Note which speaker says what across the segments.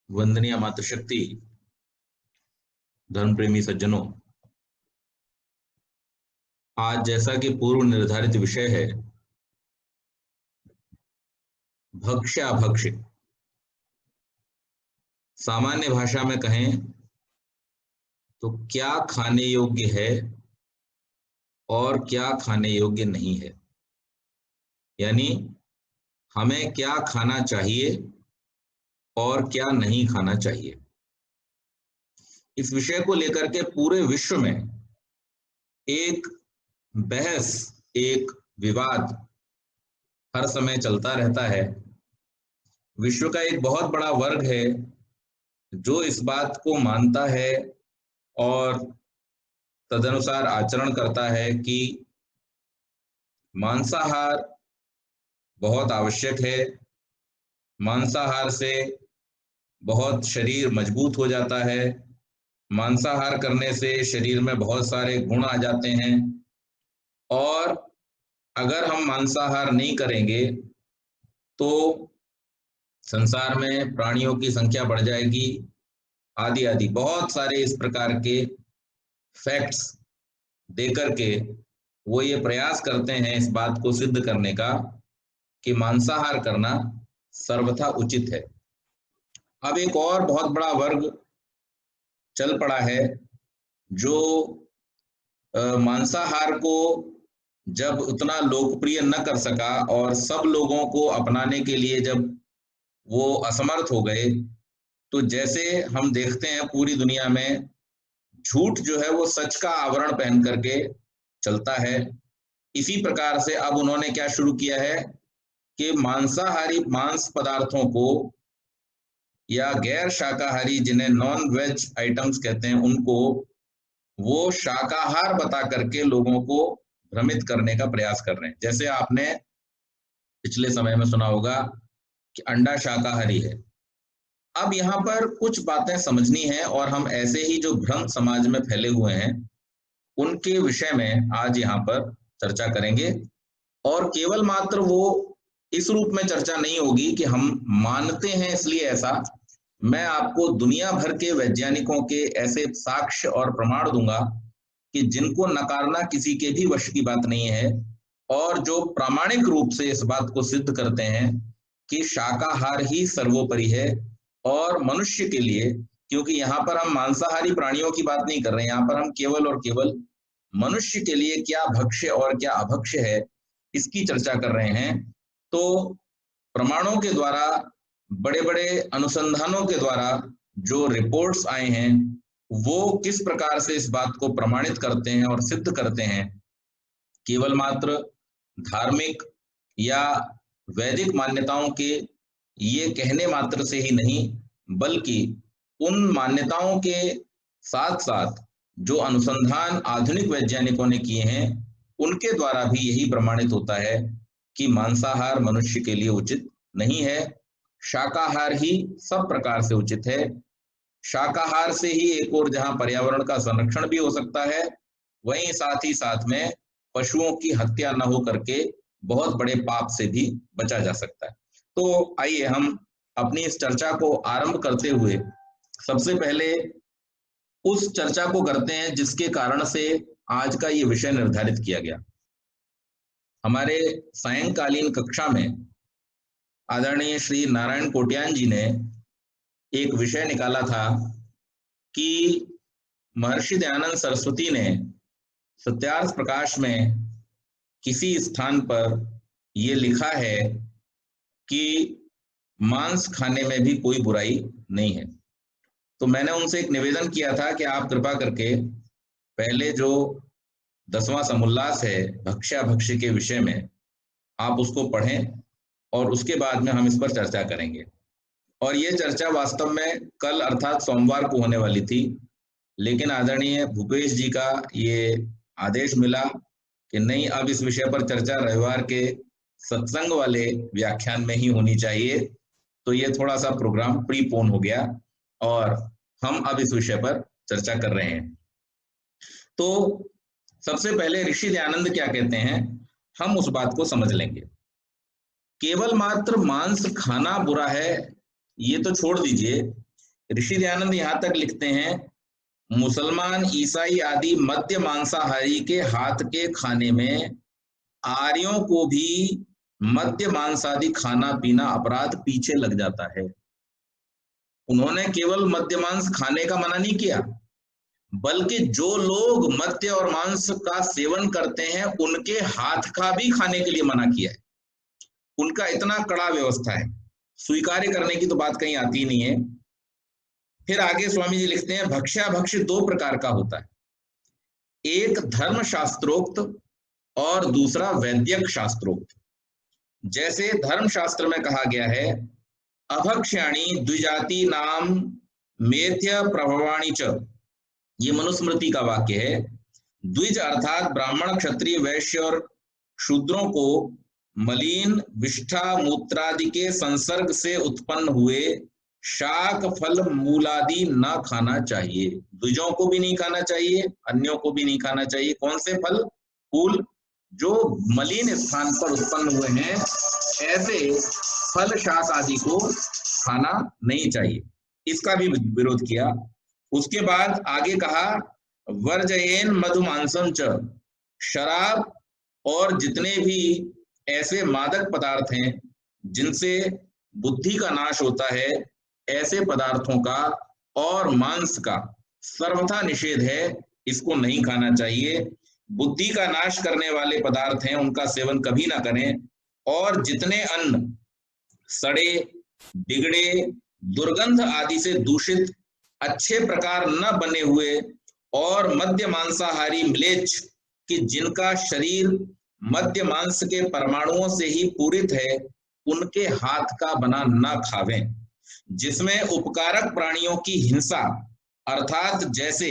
Speaker 1: वंदनीय मातृशक्ति, धर्म प्रेमी सज्जनों, आज जैसा कि पूर्व निर्धारित विषय है भक्ष्याभक्ष्य। सामान्य भाषा में कहें तो क्या खाने योग्य है और क्या खाने योग्य नहीं है, यानी हमें क्या खाना चाहिए और क्या नहीं खाना चाहिए। इस विषय को लेकर के पूरे विश्व में एक बहस, एक विवाद हर समय चलता रहता है। विश्व का एक बहुत बड़ा वर्ग है जो इस बात को मानता है और तदनुसार आचरण करता है कि मांसाहार बहुत आवश्यक है। मांसाहार से बहुत शरीर मजबूत हो जाता है। मांसाहार करने से शरीर में बहुत सारे गुण आ जाते हैं और अगर हम मांसाहार नहीं करेंगे तो संसार में प्राणियों की संख्या बढ़ जाएगी, आदि आदि बहुत सारे इस प्रकार के फैक्ट्स देकर के वो ये प्रयास करते हैं इस बात को सिद्ध करने का कि मांसाहार करना सर्वथा उचित है। अब एक और बहुत बड़ा वर्ग चल पड़ा है जो मांसाहार को जब उतना लोकप्रिय न कर सका और सब लोगों को अपनाने के लिए जब वो असमर्थ हो गए, तो जैसे हम देखते हैं पूरी दुनिया में झूठ जो है वो सच का आवरण पहन करके चलता है। इसी प्रकार से अब उन्होंने क्या शुरू किया है कि मांसाहारी मांस पदार्थों को या गैर शाकाहारी, जिन्हें नॉन वेज आइटम्स कहते हैं, उनको वो शाकाहार बता करके लोगों को भ्रमित करने का प्रयास कर रहे हैं। जैसे आपने पिछले समय में सुना होगा कि अंडा शाकाहारी है। अब यहाँ पर कुछ बातें समझनी है और हम ऐसे ही जो भ्रम समाज में फैले हुए हैं उनके विषय में आज यहाँ पर चर्चा करेंगे। और केवल मात्र वो इस रूप में चर्चा नहीं होगी कि हम मानते हैं इसलिए ऐसा। मैं आपको दुनिया भर के वैज्ञानिकों के ऐसे साक्ष्य और प्रमाण दूंगा कि जिनको नकारना किसी के भी वश की बात नहीं है और जो प्रामाणिक रूप से इस बात को सिद्ध करते हैं कि शाकाहार ही सर्वोपरि है और मनुष्य के लिए। क्योंकि यहाँ पर हम मांसाहारी प्राणियों की बात नहीं कर रहे हैं, यहाँ पर हम केवल और केवल मनुष्य के लिए क्या भक्ष्य और क्या अभक्ष्य है इसकी चर्चा कर रहे हैं। तो प्रमाणों के द्वारा, बड़े बड़े अनुसंधानों के द्वारा जो रिपोर्ट्स आए हैं वो किस प्रकार से इस बात को प्रमाणित करते हैं और सिद्ध करते हैं। केवल मात्र धार्मिक या वैदिक मान्यताओं के ये कहने मात्र से ही नहीं, बल्कि उन मान्यताओं के साथ साथ जो अनुसंधान आधुनिक वैज्ञानिकों ने किए हैं उनके द्वारा भी यही प्रमाणित होता है कि मांसाहार मनुष्य के लिए उचित नहीं है। शाकाहार ही सब प्रकार से उचित है। शाकाहार से ही एक और जहां पर्यावरण का संरक्षण भी हो सकता है, वहीं साथ ही साथ में पशुओं की हत्या न हो करके बहुत बड़े पाप से भी बचा जा सकता है। तो आइए हम अपनी इस चर्चा को आरंभ करते हुए सबसे पहले उस चर्चा को करते हैं जिसके कारण से आज का ये विषय निर्धारित किया गया। हमारे सायंकालीन कक्षा में आदरणीय श्री नारायण कोट्यान जी ने एक विषय निकाला था कि महर्षि दयानंद सरस्वती ने सत्यार्थ प्रकाश में किसी स्थान पर यह लिखा है कि मांस खाने में भी कोई बुराई नहीं है। तो मैंने उनसे एक निवेदन किया था कि आप कृपा करके पहले जो 10वां समुल्लास है भक्ष्याभक्ष्य के विषय में, आप उसको पढ़ें और उसके बाद में हम इस पर चर्चा करेंगे। और ये चर्चा वास्तव में कल अर्थात सोमवार को होने वाली थी, लेकिन आदरणीय भूपेश जी का ये आदेश मिला कि नहीं, अब इस विषय पर चर्चा रविवार के सत्संग वाले व्याख्यान में ही होनी चाहिए। तो ये थोड़ा सा प्रोग्राम प्रीपोन हो गया और हम अब इस विषय पर चर्चा कर रहे हैं। तो सबसे पहले ऋषि दयानंद क्या कहते हैं हम उस बात को समझ लेंगे। केवल मात्र मांस खाना बुरा है ये तो छोड़ दीजिए, ऋषि दयानंद यहां तक लिखते हैं, मुसलमान, ईसाई आदि मद्य मांसाहारी के हाथ के खाने में आर्यों को भी मद्य मांस आदि खाना पीना अपराध पीछे लग जाता है। उन्होंने केवल मद्य मांस खाने का मना नहीं किया, बल्कि जो लोग मद्य और मांस का सेवन करते हैं उनके हाथ का भी खाने के लिए मना किया है। उनका इतना कड़ा व्यवस्था है, स्वीकार्य करने की तो बात कहीं आती नहीं है। फिर आगे स्वामी जी लिखते हैं, भक्ष्याभक्ष्य दो प्रकार का होता है, एक धर्म शास्त्रोक्त और दूसरा वैद्यक शास्त्रोक्त। जैसे धर्म शास्त्र में कहा गया है, अभक्ष्याणि द्विजाति नाम मेध्य प्रभवाणी च, ये मनुस्मृति का वाक्य है। द्विज अर्थात ब्राह्मण, क्षत्रिय, वैश्य और शूद्रों को मलिन विष्ठा मूत्रादि के संसर्ग से उत्पन्न हुए शाक फल मूलादि न खाना चाहिए। द्विजों को भी नहीं खाना चाहिए, अन्यों को भी नहीं खाना चाहिए। कौन से फल? फूल जो मलिन स्थान पर उत्पन्न हुए हैं, ऐसे फल शाक आदि को खाना नहीं चाहिए, इसका भी विरोध किया। उसके बाद आगे कहा, वर्जयेन मधुमांसम च, शराब और जितने भी ऐसे मादक पदार्थ हैं जिनसे बुद्धि का नाश होता है, ऐसे पदार्थों का और मांस का सर्वथा निषेध है, इसको नहीं खाना चाहिए। बुद्धि का नाश करने वाले पदार्थ हैं उनका सेवन कभी ना करें। और जितने अन्न सड़े, बिगड़े, दुर्गंध आदि से दूषित, अच्छे प्रकार न बने हुए और मद्य मांसाहारी म्लेच्छ कि जिनका शरीर मद्य मांस के परमाणुओं से ही पूरित है, उनके हाथ का बना न खावें। जिसमें उपकारक प्राणियों की हिंसा, अर्थात जैसे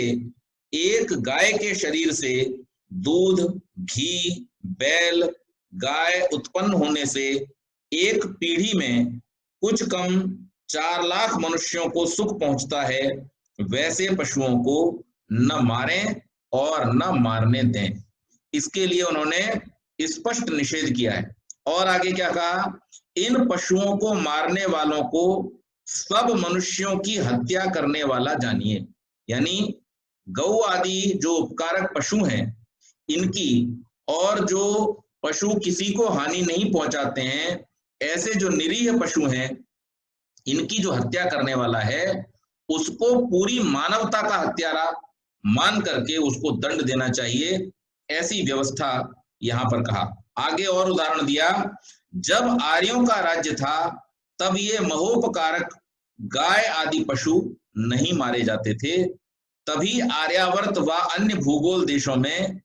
Speaker 1: एक गाय के शरीर से दूध, घी, बैल, गाय उत्पन्न होने से एक पीढ़ी में कुछ कम 4 लाख मनुष्यों को सुख पहुंचता है, वैसे पशुओं को न मारें और न मारने दें। इसके लिए उन्होंने स्पष्ट निषेध किया है। और आगे क्या कहा, इन पशुओं को मारने वालों को सब मनुष्यों की हत्या करने वाला जानिए। यानी गौ आदि जो उपकारक पशु हैं इनकी, और जो पशु किसी को हानि नहीं पहुंचाते हैं, ऐसे जो निरीह पशु हैं इनकी जो हत्या करने वाला है उसको पूरी मानवता का हत्यारा मान करके उसको दंड देना चाहिए, ऐसी व्यवस्था यहां पर कहा। आगे और उदाहरण दिया, जब आर्यों का राज्य था तब ये महोपकारक गाय आदि पशु नहीं मारे जाते थे, तभी आर्यावर्त व अन्य भूगोल देशों में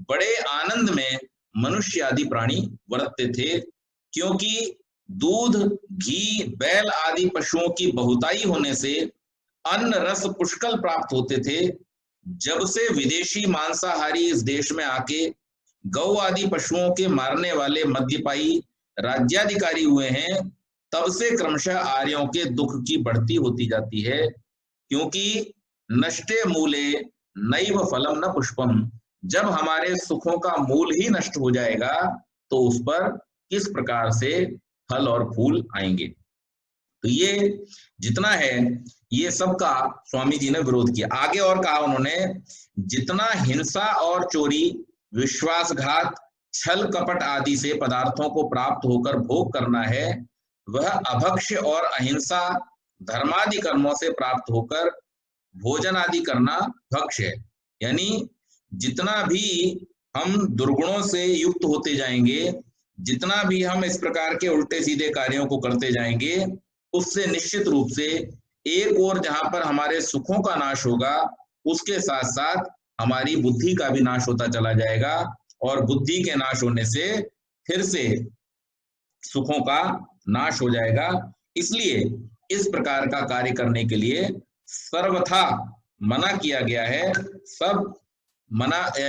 Speaker 1: बड़े आनंद में मनुष्य आदि प्राणी वर्तते थे, क्योंकि दूध, घी, बैल आदि पशुओं की बहुताई होने से अन्न रस पुष्कल प्राप्त होते थे। जब से विदेशी मांसाहारी इस देश में आके गौ आदि पशुओं के मारने वाले मद्यपायी राज्याधिकारी हुए हैं, तब से क्रमशः आर्यों के दुख की बढ़ती होती जाती है, क्योंकि नष्टे मूले नैव फलम न पुष्पम, जब हमारे सुखों का मूल ही नष्ट हो जाएगा तो उस पर किस प्रकार से फल और फूल आएंगे। तो ये जितना है ये सबका स्वामी जी ने विरोध किया। आगे और कहा उन्होंने, जितना हिंसा और चोरी, विश्वासघात, छल कपट आदि से पदार्थों को प्राप्त होकर भोग करना है, वह अभक्ष्य और अहिंसा धर्मादि कर्मों से प्राप्त होकर भोजन आदि करना भक्ष्य है। यानी जितना भी हम दुर्गुणों से युक्त होते जाएंगे, जितना भी हम इस प्रकार के उल्टे सीधे कार्यों को करते जाएंगे, उससे निश्चित रूप से एक और जहां पर हमारे सुखों का नाश होगा, उसके साथ साथ हमारी बुद्धि का भी नाश होता चला जाएगा, और बुद्धि के नाश होने से फिर से सुखों का नाश हो जाएगा। इसलिए इस प्रकार का कार्य करने के लिए सर्वथा मना किया गया है,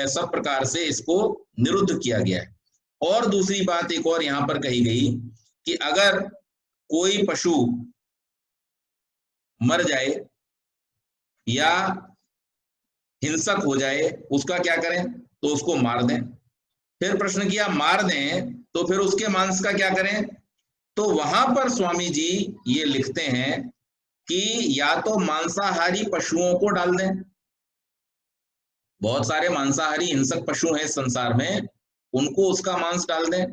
Speaker 1: सब प्रकार से इसको निरुद्ध किया गया है। और दूसरी बात एक और यहां पर कही गई कि अगर कोई पशु मर जाए या हिंसक हो जाए, उसका क्या करें? तो उसको मार दें। फिर प्रश्न किया, मार दें तो फिर उसके मांस का क्या करें? तो वहां पर स्वामी जी ये लिखते हैं कि या तो मांसाहारी पशुओं को डाल दें, बहुत सारे मांसाहारी हिंसक पशु हैं इस संसार में, उनको उसका मांस डाल दें,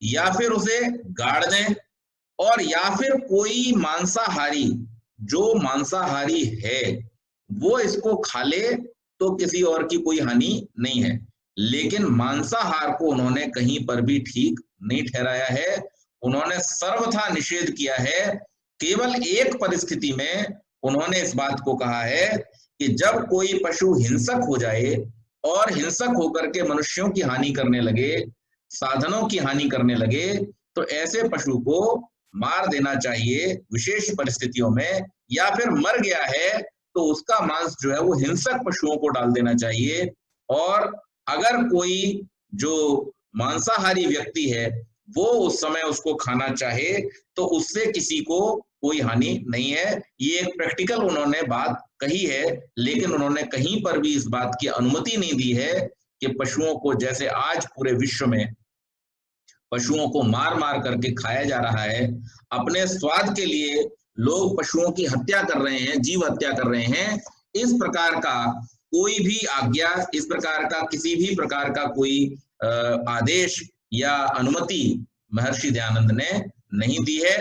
Speaker 1: या फिर उसे गाड़ दें, और या फिर कोई मांसाहारी जो मांसाहारी है वो इसको खा ले तो किसी और की कोई हानि नहीं है। लेकिन मांसाहार को उन्होंने कहीं पर भी ठीक नहीं ठहराया है, उन्होंने सर्वथा निषेध किया है। केवल एक परिस्थिति में उन्होंने इस बात को कहा है कि जब कोई पशु हिंसक हो जाए और हिंसक होकर के मनुष्यों की हानि करने लगे, साधनों की हानि करने लगे, तो ऐसे पशु को मार देना चाहिए विशेष परिस्थितियों में, या फिर मर गया है तो उसका मांस जो है वो हिंसक पशुओं को डाल देना चाहिए। और अगर कोई जो मांसाहारी व्यक्ति है वो उस समय उसको खाना चाहे तो उससे किसी को कोई हानि नहीं है। ये एक प्रैक्टिकल उन्होंने बात कही है, लेकिन उन्होंने कहीं पर भी इस बात की अनुमति नहीं दी है कि पशुओं को, जैसे आज पूरे विश्व में पशुओं को मार मार करके खाया जा रहा है, अपने स्वाद के लिए लोग पशुओं की हत्या कर रहे हैं, जीव हत्या कर रहे हैं, इस प्रकार का कोई भी आज्ञा, इस प्रकार का किसी भी प्रकार का कोई आदेश या अनुमति महर्षि दयानंद ने नहीं दी है।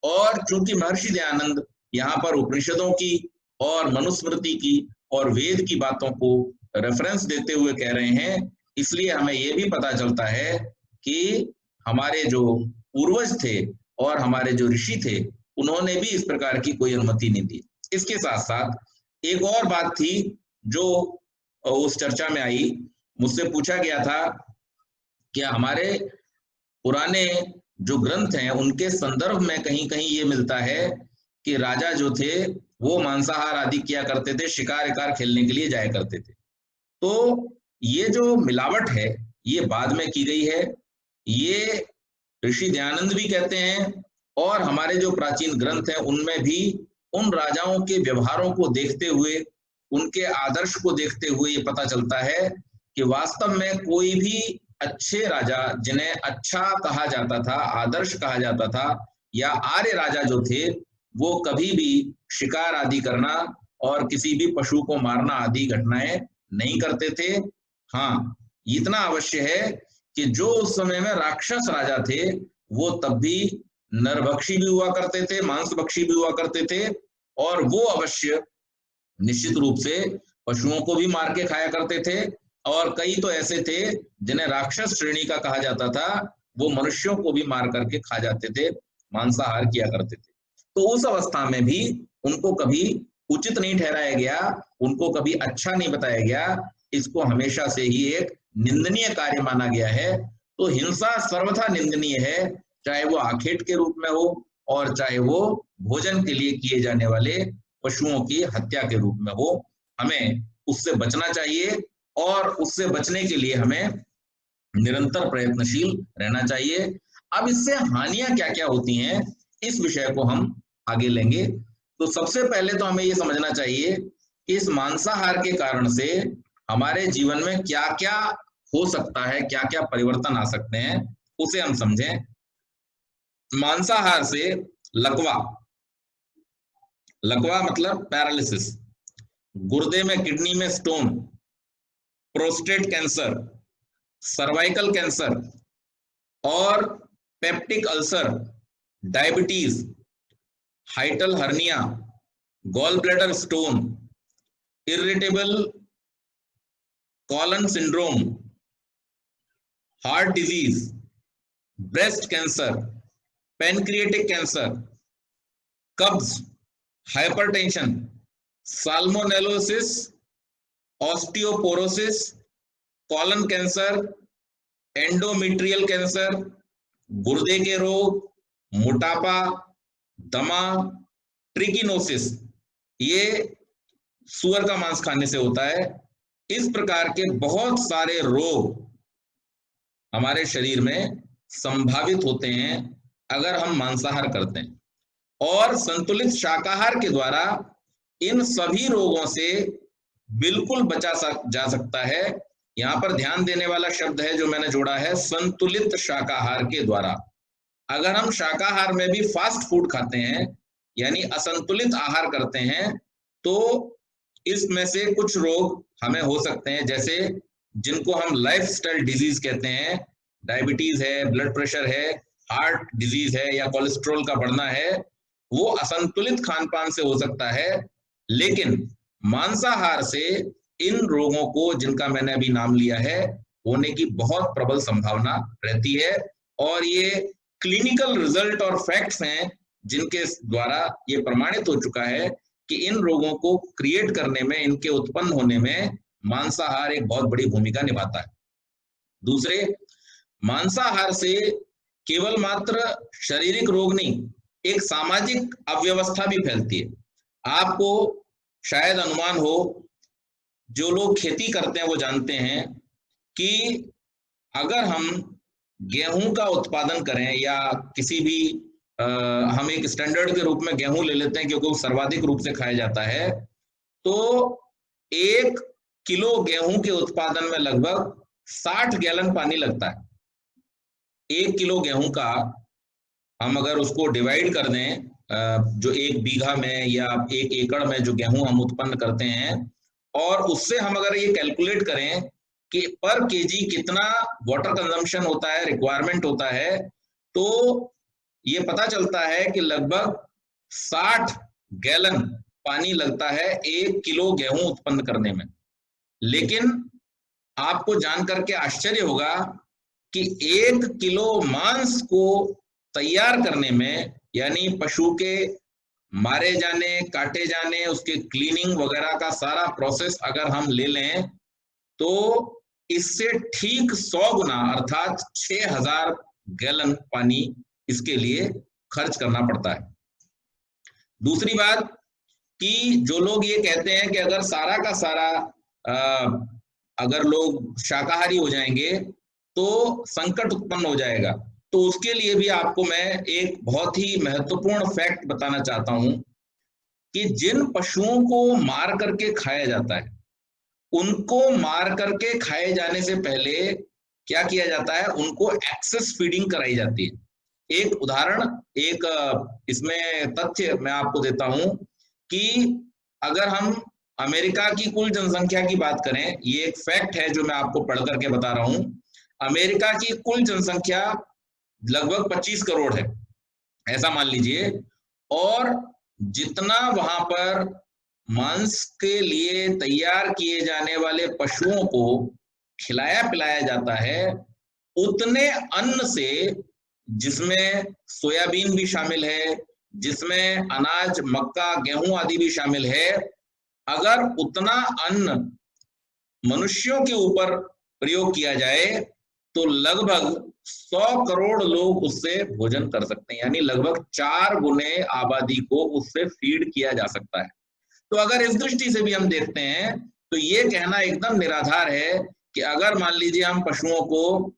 Speaker 1: और चूंकि महर्षि दयानंद यहाँ पर उपनिषदों की और मनुस्मृति की और वेद की बातों को रेफरेंस देते हुए कह रहे हैं, इसलिए हमें यह भी पता चलता है कि हमारे जो पूर्वज थे और हमारे जो ऋषि थे उन्होंने भी इस प्रकार की कोई अनुमति नहीं दी। इसके साथ साथ एक और बात थी जो उस चर्चा में आई, मुझसे पूछा गया था कि हमारे पुराने जो ग्रंथ हैं उनके संदर्भ में कहीं कहीं ये मिलता है कि राजा जो थे वो मांसाहार आदि किया करते थे, शिकार विकार खेलने के लिए जाया करते थे। तो ये जो मिलावट है ये बाद में की गई है, ये ऋषि दयानंद भी कहते हैं, और हमारे जो प्राचीन ग्रंथ हैं उनमें भी उन राजाओं के व्यवहारों को देखते हुए, उनके आदर्श को देखते हुए ये पता चलता है कि वास्तव में कोई भी अच्छे राजा, जिन्हें अच्छा कहा जाता था, आदर्श कहा जाता था, या आर्य राजा जो थे, वो कभी भी शिकार आदि करना और किसी भी पशु को मारना आदि घटनाएं नहीं करते थे। हाँ, इतना अवश्य है कि जो उस समय में राक्षस राजा थे वो तब भी नरभक्षी भी हुआ करते थे, मांसभक्षी भी हुआ करते थे, और वो अवश्य निश्चित रूप से पशुओं को भी मार के खाया करते थे। और कई तो ऐसे थे जिन्हें राक्षस श्रेणी का कहा जाता था, वो मनुष्यों को भी मार करके खा जाते थे, मांसाहार किया करते थे। तो उस अवस्था में भी उनको कभी उचित नहीं ठहराया गया, उनको कभी अच्छा नहीं बताया गया, इसको हमेशा से ही एक निंदनीय कार्य माना गया है। तो हिंसा सर्वथा निंदनीय है, चाहे वो आखेट के रूप में हो और चाहे वो भोजन के लिए किए जाने वाले पशुओं की हत्या के रूप में हो। हमें उससे बचना चाहिए और उससे बचने के लिए हमें निरंतर प्रयत्नशील रहना चाहिए। अब इससे हानियां क्या क्या होती हैं इस विषय को हम आगे लेंगे। तो सबसे पहले तो हमें ये समझना चाहिए कि इस मांसाहार के कारण से हमारे जीवन में क्या क्या हो सकता है, क्या क्या परिवर्तन आ सकते हैं, उसे हम समझें। मांसाहार से लकवा, लकवा मतलब पैरालिसिस, गुर्दे में किडनी में stone, prostate cancer, cervical cancer और peptic ulcer, diabetes, hiatal hernia, gall bladder stone, irritable colon syndrome, heart disease, breast cancer, pancreatic cancer, कब्ज, hypertension, salmonellosis, osteoporosis, colon cancer, endometrial cancer, गुर्दे के रोग, मोटापा, दमा, ट्रिकिनोसिस, ये सुअर का मांस खाने से होता है। इस प्रकार के बहुत सारे रोग हमारे शरीर में संभावित होते हैं अगर हम मांसाहार करते हैं। और संतुलित शाकाहार के द्वारा इन सभी रोगों से बिल्कुल बचा जा सकता है। यहां पर ध्यान देने वाला शब्द है जो मैंने जोड़ा है, संतुलित शाकाहार के द्वारा। अगर हम शाकाहार में भी फास्ट फूड खाते हैं यानी असंतुलित आहार करते हैं, तो इसमें से कुछ रोग हमें हो सकते हैं, जैसे जिनको हम लाइफस्टाइल डिजीज कहते हैं, डायबिटीज है, ब्लड प्रेशर है, हार्ट डिजीज है या कोलेस्ट्रॉल का बढ़ना है, वो असंतुलित खान पान से हो सकता है। लेकिन मांसाहार से इन रोगों को, जिनका मैंने अभी नाम लिया है, होने की बहुत प्रबल संभावना रहती है। और ये क्लिनिकल रिजल्ट और फैक्ट्स हैं जिनके द्वारा ये प्रमाणित हो चुका है कि इन रोगों को क्रिएट करने में, इनके उत्पन्न होने में मांसाहार एक बहुत बड़ी भूमिका निभाता है। दूसरे, मांसाहार से केवल मात्र शारीरिक रोग नहीं, एक सामाजिक अव्यवस्था भी फैलती है। आपको शायद अनुमान हो, जो लोग खेती करते हैं वो जानते हैं कि अगर हम गेहूं का उत्पादन करें या किसी भी हम एक स्टैंडर्ड के रूप में गेहूं ले लेते हैं क्योंकि वो सर्वाधिक रूप से खाया जाता है, तो 1 किलो गेहूं के उत्पादन में लगभग 60 गैलन पानी लगता है। 1 किलो गेहूं का हम अगर उसको डिवाइड कर दें, जो 1 बीघा में या 1 एकड़ में जो गेहूं हम उत्पन्न करते हैं, और उससे हम अगर ये कैलकुलेट करें कि पर केजी कितना वाटर कंजम्पशन होता है, रिक्वायरमेंट होता है, तो ये पता चलता है कि लगभग 60 गैलन पानी लगता है 1 किलो गेहूं उत्पन्न करने में। लेकिन आपको जानकर के आश्चर्य होगा कि 1 किलो मांस को तैयार करने में, यानी पशु के मारे जाने, काटे जाने, उसके क्लीनिंग वगैरह का सारा प्रोसेस अगर हम ले लें, तो इससे ठीक 100 गुना अर्थात 6000 गैलन पानी इसके लिए खर्च करना पड़ता है। दूसरी बात कि जो लोग ये कहते हैं कि अगर सारा का सारा अगर लोग शाकाहारी हो जाएंगे तो संकट उत्पन्न हो जाएगा, तो उसके लिए भी आपको मैं एक बहुत ही महत्वपूर्ण फैक्ट बताना चाहता हूं कि जिन पशुओं को मार करके खाया जाता है, उनको मार करके खाए जाने से पहले क्या किया जाता है, उनको एक्सेस फीडिंग कराई जाती है। एक उदाहरण, एक इसमें तथ्य मैं आपको देता हूं कि अगर हम अमेरिका की कुल जनसंख्या की बात करें, ये एक फैक्ट है जो मैं आपको पढ़ करके बता रहा हूं, अमेरिका की कुल जनसंख्या लगभग 25 करोड़ है, ऐसा मान लीजिए, और जितना वहां पर मांस के लिए तैयार किए जाने वाले पशुओं को खिलाया पिलाया जाता है, उतने अन्न से, जिसमें सोयाबीन भी शामिल है, जिसमें अनाज, मक्का, गेहूं आदि भी शामिल है, अगर उतना अन्न मनुष्यों के ऊपर प्रयोग किया जाए तो लगभग 100 करोड़ लोग उससे भोजन कर सकते हैं, यानी लगभग 4 गुने आबादी को उससे फीड किया जा सकता है। तो अगर इस दृष्टि से भी हम देखते हैं तो ये कहना एकदम निराधार है कि अगर मान लीजिए हम पशुओं को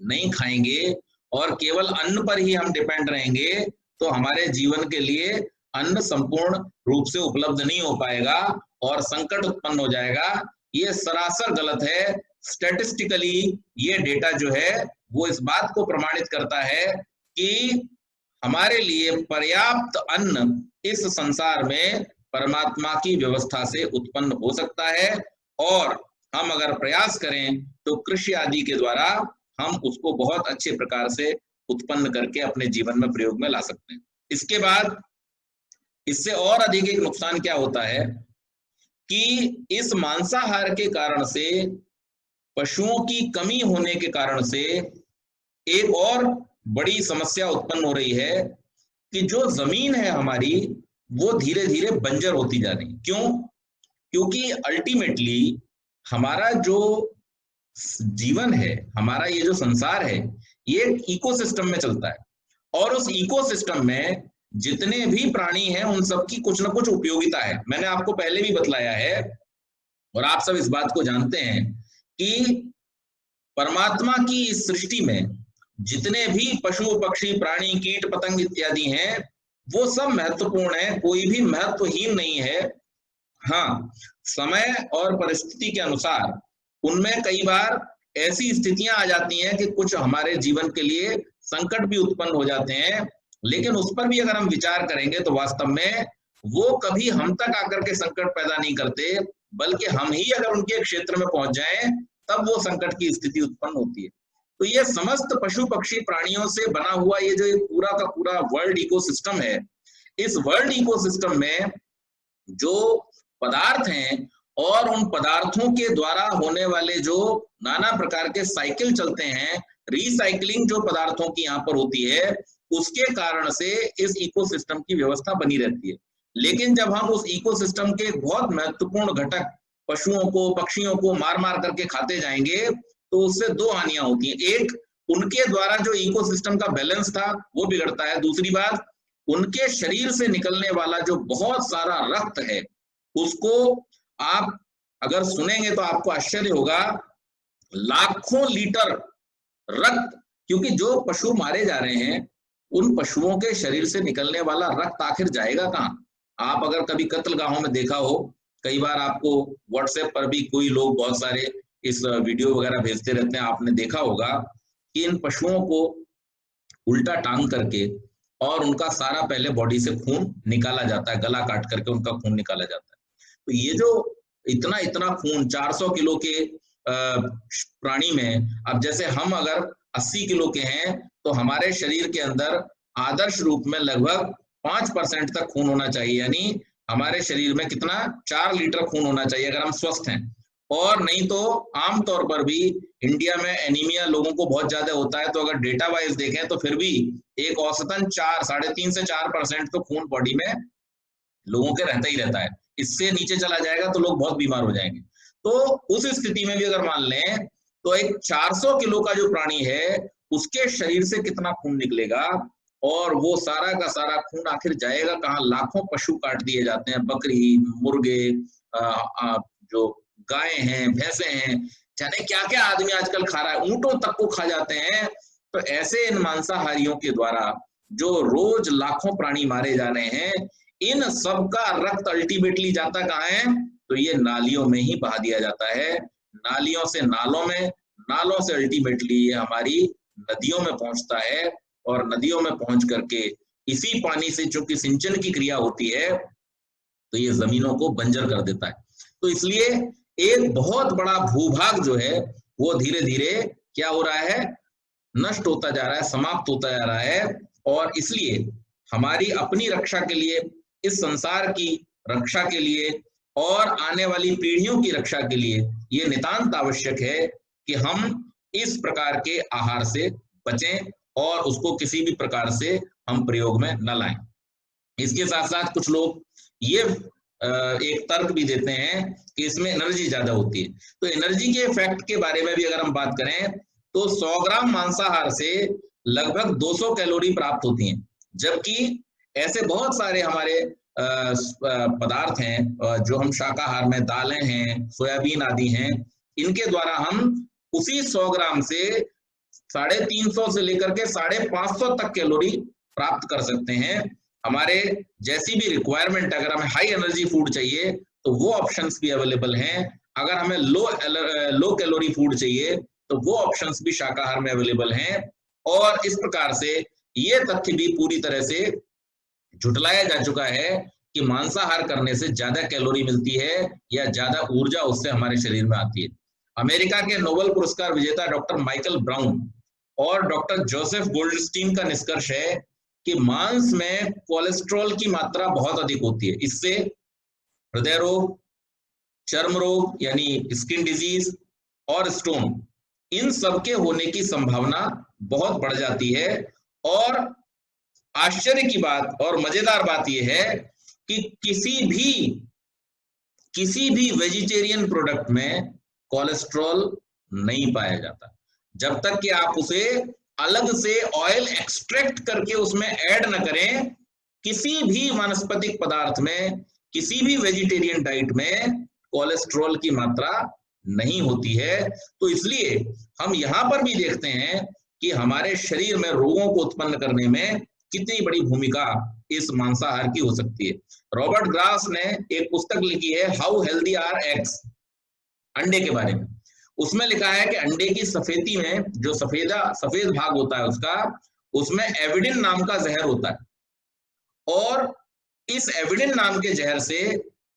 Speaker 1: नहीं खाएंगे और केवल अन्न पर ही हम डिपेंड रहेंगे, तो हमारे जीवन के लिए अन्न संपूर्ण रूप से उपलब्ध नहीं हो पाएगा और संकट उत्पन्न हो जाएगा। ये सरासर गलत है। स्टैटिस्टिकली ये डेटा जो है वो इस बात को प्रमाणित करता है कि हमारे लिए पर्याप्त अन्न इस संसार में परमात्मा की व्यवस्था से उत्पन्न हो सकता है, और हम अगर प्रयास करें तो कृषि आदि के द्वारा हम उसको बहुत अच्छे प्रकार से उत्पन्न करके अपने जीवन में प्रयोग में ला सकते हैं। इसके बाद इससे और अधिक एक नुकसान क्या होता है कि इस मांसाहार के कारण से, पशुओं की कमी होने के कारण से एक और बड़ी समस्या उत्पन्न हो रही है कि जो जमीन है हमारी, वो धीरे धीरे बंजर होती जा रही। क्यों? क्योंकि अल्टीमेटली हमारा जो जीवन है, हमारा ये जो संसार है, ये इकोसिस्टम में चलता है, और उस इकोसिस्टम में जितने भी प्राणी हैं उन सबकी कुछ ना कुछ उपयोगिता है। मैंने आपको पहले भी बतलाया है और आप सब इस बात को जानते हैं कि परमात्मा की इस सृष्टि में जितने भी पशु, पक्षी, प्राणी, कीट, पतंग इत्यादि हैं, वो सब महत्वपूर्ण है, कोई भी महत्वहीन नहीं है। हाँ, समय और परिस्थिति के अनुसार उनमें कई बार ऐसी स्थितियां आ जाती हैं कि कुछ हमारे जीवन के लिए संकट भी उत्पन्न हो जाते हैं, लेकिन उस पर भी अगर हम विचार करेंगे तो वास्तव में वो कभी हम तक आकर के संकट पैदा नहीं करते, बल्कि हम ही अगर उनके क्षेत्र में पहुंच जाएं तब वो संकट की स्थिति उत्पन्न होती है। तो ये समस्त पशु पक्षी प्राणियों से बना हुआ ये जो पूरा का पूरा वर्ल्ड इकोसिस्टम है, इस वर्ल्ड इकोसिस्टम में जो पदार्थ हैं और उन पदार्थों के द्वारा होने वाले जो नाना प्रकार के साइकिल चलते हैं, रिसाइकलिंग जो पदार्थों की यहाँ पर होती है, उसके कारण से इस इकोसिस्टम की व्यवस्था बनी रहती है। लेकिन जब हम उस इकोसिस्टम के बहुत महत्वपूर्ण घटक पशुओं को, पक्षियों को मार मार करके खाते जाएंगे तो उससे दो हानियां होती हैं। एक, उनके द्वारा जो इकोसिस्टम का बैलेंस था वो बिगड़ता है। दूसरी बात, उनके शरीर से निकलने वाला जो बहुत सारा रक्त है उसको आप अगर सुनेंगे तो आपको आश्चर्य होगा, लाखों लीटर रक्त, क्योंकि जो पशु मारे जा रहे हैं उन पशुओं के शरीर से निकलने वाला रक्त आखिर जाएगा कहाँ? आप अगर कभी कत्लगाहों में देखा हो, कई बार आपको व्हाट्सएप पर भी कोई लोग बहुत सारे इस वीडियो वगैरह भेजते रहते हैं, आपने देखा होगा कि इन पशुओं को उल्टा टांग करके और उनका सारा पहले बॉडी से खून निकाला जाता है, गला काट करके उनका खून निकाला जाता है। तो ये जो इतना इतना खून 400 किलो के प्राणी में, अब जैसे हम अगर 80 किलो के हैं तो हमारे शरीर के अंदर आदर्श रूप में लगभग 5% तक खून होना चाहिए, यानी हमारे शरीर में कितना 4 लीटर खून होना चाहिए अगर हम स्वस्थ हैं। और नहीं तो आमतौर पर भी इंडिया में एनीमिया लोगों को बहुत ज्यादा होता है, तो अगर डेटा वाइज देखें तो फिर भी एक औसतन 3.5 से 4% तो खून बॉडी में लोगों के रहता ही रहता है। इससे नीचे चला जाएगा तो लोग बहुत बीमार हो जाएंगे। तो उस स्थिति में भी अगर मान लें तो एक 400 किलो का जो प्राणी है उसके शरीर से कितना खून निकलेगा, और वो सारा का सारा खून आखिर जाएगा कहाँ? लाखों पशु काट दिए जाते हैं, बकरी, मुर्गे, जो गाय हैं, भैंसे हैं, जाने क्या क्या आदमी आजकल खा रहा है, ऊंटों तक को खा जाते हैं। तो ऐसे इन मांसाहारियों के द्वारा जो रोज लाखों प्राणी मारे जा रहे हैं, इन सब का रक्त अल्टीमेटली जाता कहाँ है? तो ये नालियों में ही बहा दिया जाता है। नालियों से नालों में, नालों से अल्टीमेटली ये हमारी नदियों में पहुंचता है, और नदियों में पहुंच करके इसी पानी से चूंकि सिंचन की क्रिया होती है तो ये जमीनों को बंजर कर देता है। तो इसलिए एक बहुत बड़ा भूभाग जो है वो धीरे धीरे क्या हो रहा है? नष्ट होता जा रहा है, समाप्त होता जा रहा है। और इसलिए हमारी अपनी रक्षा के लिए, इस संसार की रक्षा के लिए और आने वाली पीढ़ियों की रक्षा के लिए ये नितांत आवश्यक है कि हम इस प्रकार के आहार से बचें और उसको किसी भी प्रकार से हम प्रयोग में न लाएं। इसके साथ साथ कुछ लोग ये एक तर्क भी देते हैं कि इसमें एनर्जी ज्यादा होती है। तो एनर्जी के इफेक्ट के बारे में भी अगर हम बात करें तो 100 ग्राम मांसाहार से लगभग 200 कैलोरी प्राप्त होती हैं, जबकि ऐसे बहुत सारे हमारे पदार्थ हैं जो हम शाकाहार में, दालें हैं, सोयाबीन आदि हैं, इनके द्वारा हम उसी 100 ग्राम से 350 से लेकर के 550 तक कैलोरी प्राप्त कर सकते हैं। हमारे जैसी भी रिक्वायरमेंट, अगर हमें हाई एनर्जी फूड चाहिए तो वो ऑप्शंस भी अवेलेबल हैं। अगर हमें लो कैलोरी फूड चाहिए तो वो ऑप्शंस भी शाकाहार में अवेलेबल हैं। और इस प्रकार से ये तथ्य भी पूरी तरह से झुटलाया जा चुका है कि मांसाहार करने से ज्यादा कैलोरी मिलती है या ज्यादा ऊर्जा उससे हमारे शरीर में आती है। अमेरिका के नोबेल पुरस्कार विजेता डॉक्टर माइकल ब्राउन और डॉक्टर जोसेफ गोल्डस्टीन का निष्कर्ष है कि मांस में कोलेस्ट्रॉल की मात्रा बहुत अधिक होती है। इससे हृदय रोग, चर्म रोग यानी स्किन डिजीज और स्टोन, इन सब के होने की संभावना बहुत बढ़ जाती है। और आश्चर्य की बात और मजेदार बात यह है कि किसी भी वेजिटेरियन प्रोडक्ट में कोलेस्ट्रॉल नहीं पाया जाता, जब तक कि आप उसे अलग से ऑयल एक्सट्रैक्ट करके उसमें ऐड न करें। किसी भी वनस्पतिक पदार्थ में, किसी भी वेजिटेरियन डाइट में कोलेस्ट्रॉल की मात्रा नहीं होती है। तो इसलिए हम यहां पर भी देखते हैं कि हमारे शरीर में रोगों को उत्पन्न करने में कितनी बड़ी भूमिका इस मांसाहार की हो सकती है। रॉबर्ट ग्रास ने एक पुस्तक लिखी है, हाउ हेल्दी आर एग्स, अंडे के बारे में। उसमें लिखा है कि अंडे की सफेदी में जो सफेद भाग होता है उसका, उसमें एविडिन नाम का जहर होता है, और इस एविडिन नाम के जहर से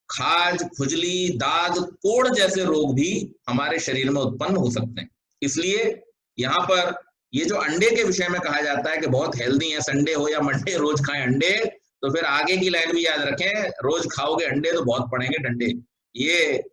Speaker 1: खाज, खुजली, दाद, कोढ़ जैसे रोग भी हमारे शरीर में उत्पन्न हो सकते हैं। इसलिए यहाँ पर ये जो अंडे के विषय में कहा जाता है कि बहुत हेल्दी है, संडे हो या मंडे रोज खाएं अंडे, तो फिर आगे की लाइन भी याद रखें, रोज खाओगे अंडे तो बहुत पड़ेंगे डंडे। ये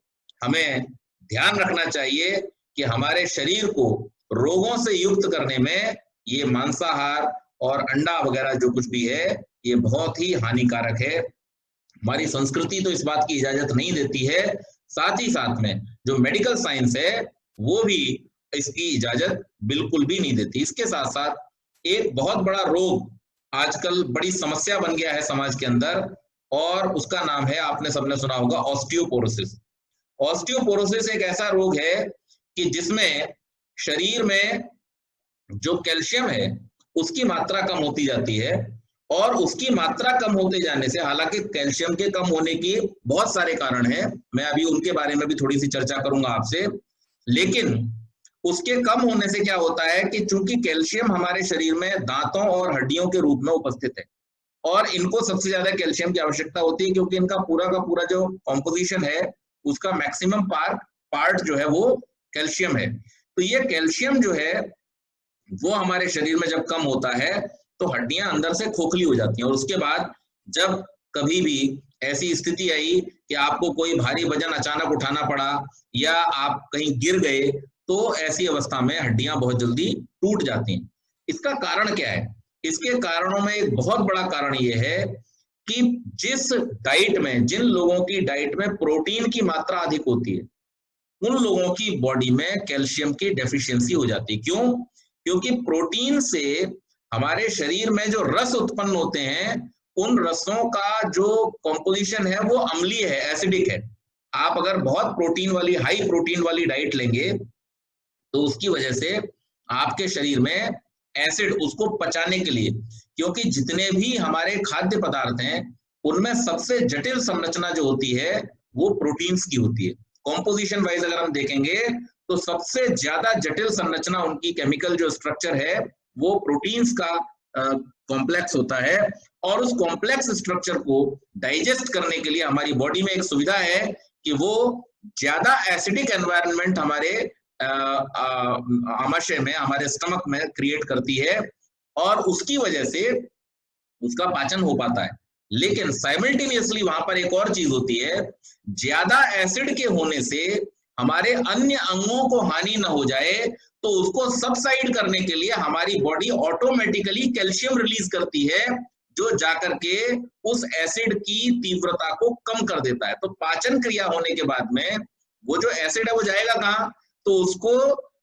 Speaker 1: हमें ध्यान रखना चाहिए कि हमारे शरीर को रोगों से युक्त करने में ये मांसाहार और अंडा वगैरह जो कुछ भी है ये बहुत ही हानिकारक है। हमारी संस्कृति तो इस बात की इजाजत नहीं देती है, साथ ही साथ में जो मेडिकल साइंस है वो भी इसकी इजाजत बिल्कुल भी नहीं देती। इसके साथ साथ एक बहुत बड़ा रोग आजकल बड़ी समस्या बन गया है समाज के अंदर, और उसका नाम है, आपने सबने सुना होगा, ऑस्टियोपोरोसिस। ऑस्टियोपोरोसिस एक ऐसा रोग है कि जिसमें शरीर में जो कैल्शियम है उसकी मात्रा कम होती जाती है, और उसकी मात्रा कम होते जाने से, हालांकि कैल्शियम के कम होने की बहुत सारे कारण हैं, मैं अभी उनके बारे में भी थोड़ी सी चर्चा करूंगा आपसे, लेकिन उसके कम होने से क्या होता है कि चूंकि कैल्शियम हमारे शरीर में दांतों और हड्डियों के रूप में उपस्थित है, और इनको सबसे ज्यादा कैल्शियम की आवश्यकता होती है क्योंकि इनका पूरा का पूरा जो कॉम्पोजिशन है उसका मैक्सिमम पार्ट जो है वो कैल्शियम है। तो ये कैल्शियम जो है वो हमारे शरीर में जब कम होता है तो हड्डियां अंदर से खोखली हो जाती हैं, और उसके बाद जब कभी भी ऐसी स्थिति आई कि आपको कोई भारी वजन अचानक उठाना पड़ा या आप कहीं गिर गए, तो ऐसी अवस्था में हड्डियां बहुत जल्दी टूट जाती हैं। इसका कारण क्या है? इसके कारणों में एक बहुत बड़ा कारण ये है कि जिस डाइट में, जिन लोगों की डाइट में प्रोटीन की मात्रा अधिक होती है, उन लोगों की बॉडी में कैल्शियम की डेफिशिएंसी हो जाती है। क्यों? क्योंकि प्रोटीन से हमारे शरीर में जो रस उत्पन्न होते हैं, उन रसों का जो कॉम्पोजिशन है वो अम्लीय है, एसिडिक है। आप अगर बहुत प्रोटीन वाली, हाई प्रोटीन वाली डाइट लेंगे तो उसकी वजह से आपके शरीर में एसिड, उसको पचाने के लिए, क्योंकि जितने भी हमारे खाद्य पदार्थ हैं उनमें सबसे जटिल संरचना जो होती है वो प्रोटीन्स की होती है। कॉम्पोजिशन वाइज अगर हम देखेंगे तो सबसे ज्यादा जटिल संरचना उनकी, केमिकल जो स्ट्रक्चर है वो प्रोटीन्स का कॉम्प्लेक्स होता है, और उस कॉम्प्लेक्स स्ट्रक्चर को डाइजेस्ट करने के लिए हमारी बॉडी में एक सुविधा है कि वो ज्यादा एसिडिक एनवायरनमेंट हमारे आमाशय में, हमारे स्टमक में क्रिएट करती है, और उसकी वजह से उसका पाचन हो पाता है। लेकिन साइमल्टेनियसली वहां पर एक और चीज होती है, ज्यादा एसिड के होने से हमारे अन्य अंगों को हानि ना हो जाए, तो उसको सबसाइड करने के लिए हमारी बॉडी ऑटोमेटिकली कैल्शियम रिलीज करती है, जो जाकर के उस एसिड की तीव्रता को कम कर देता है। तो पाचन क्रिया होने के बाद में वो जो एसिड है वो जाएगा कहाँ? तो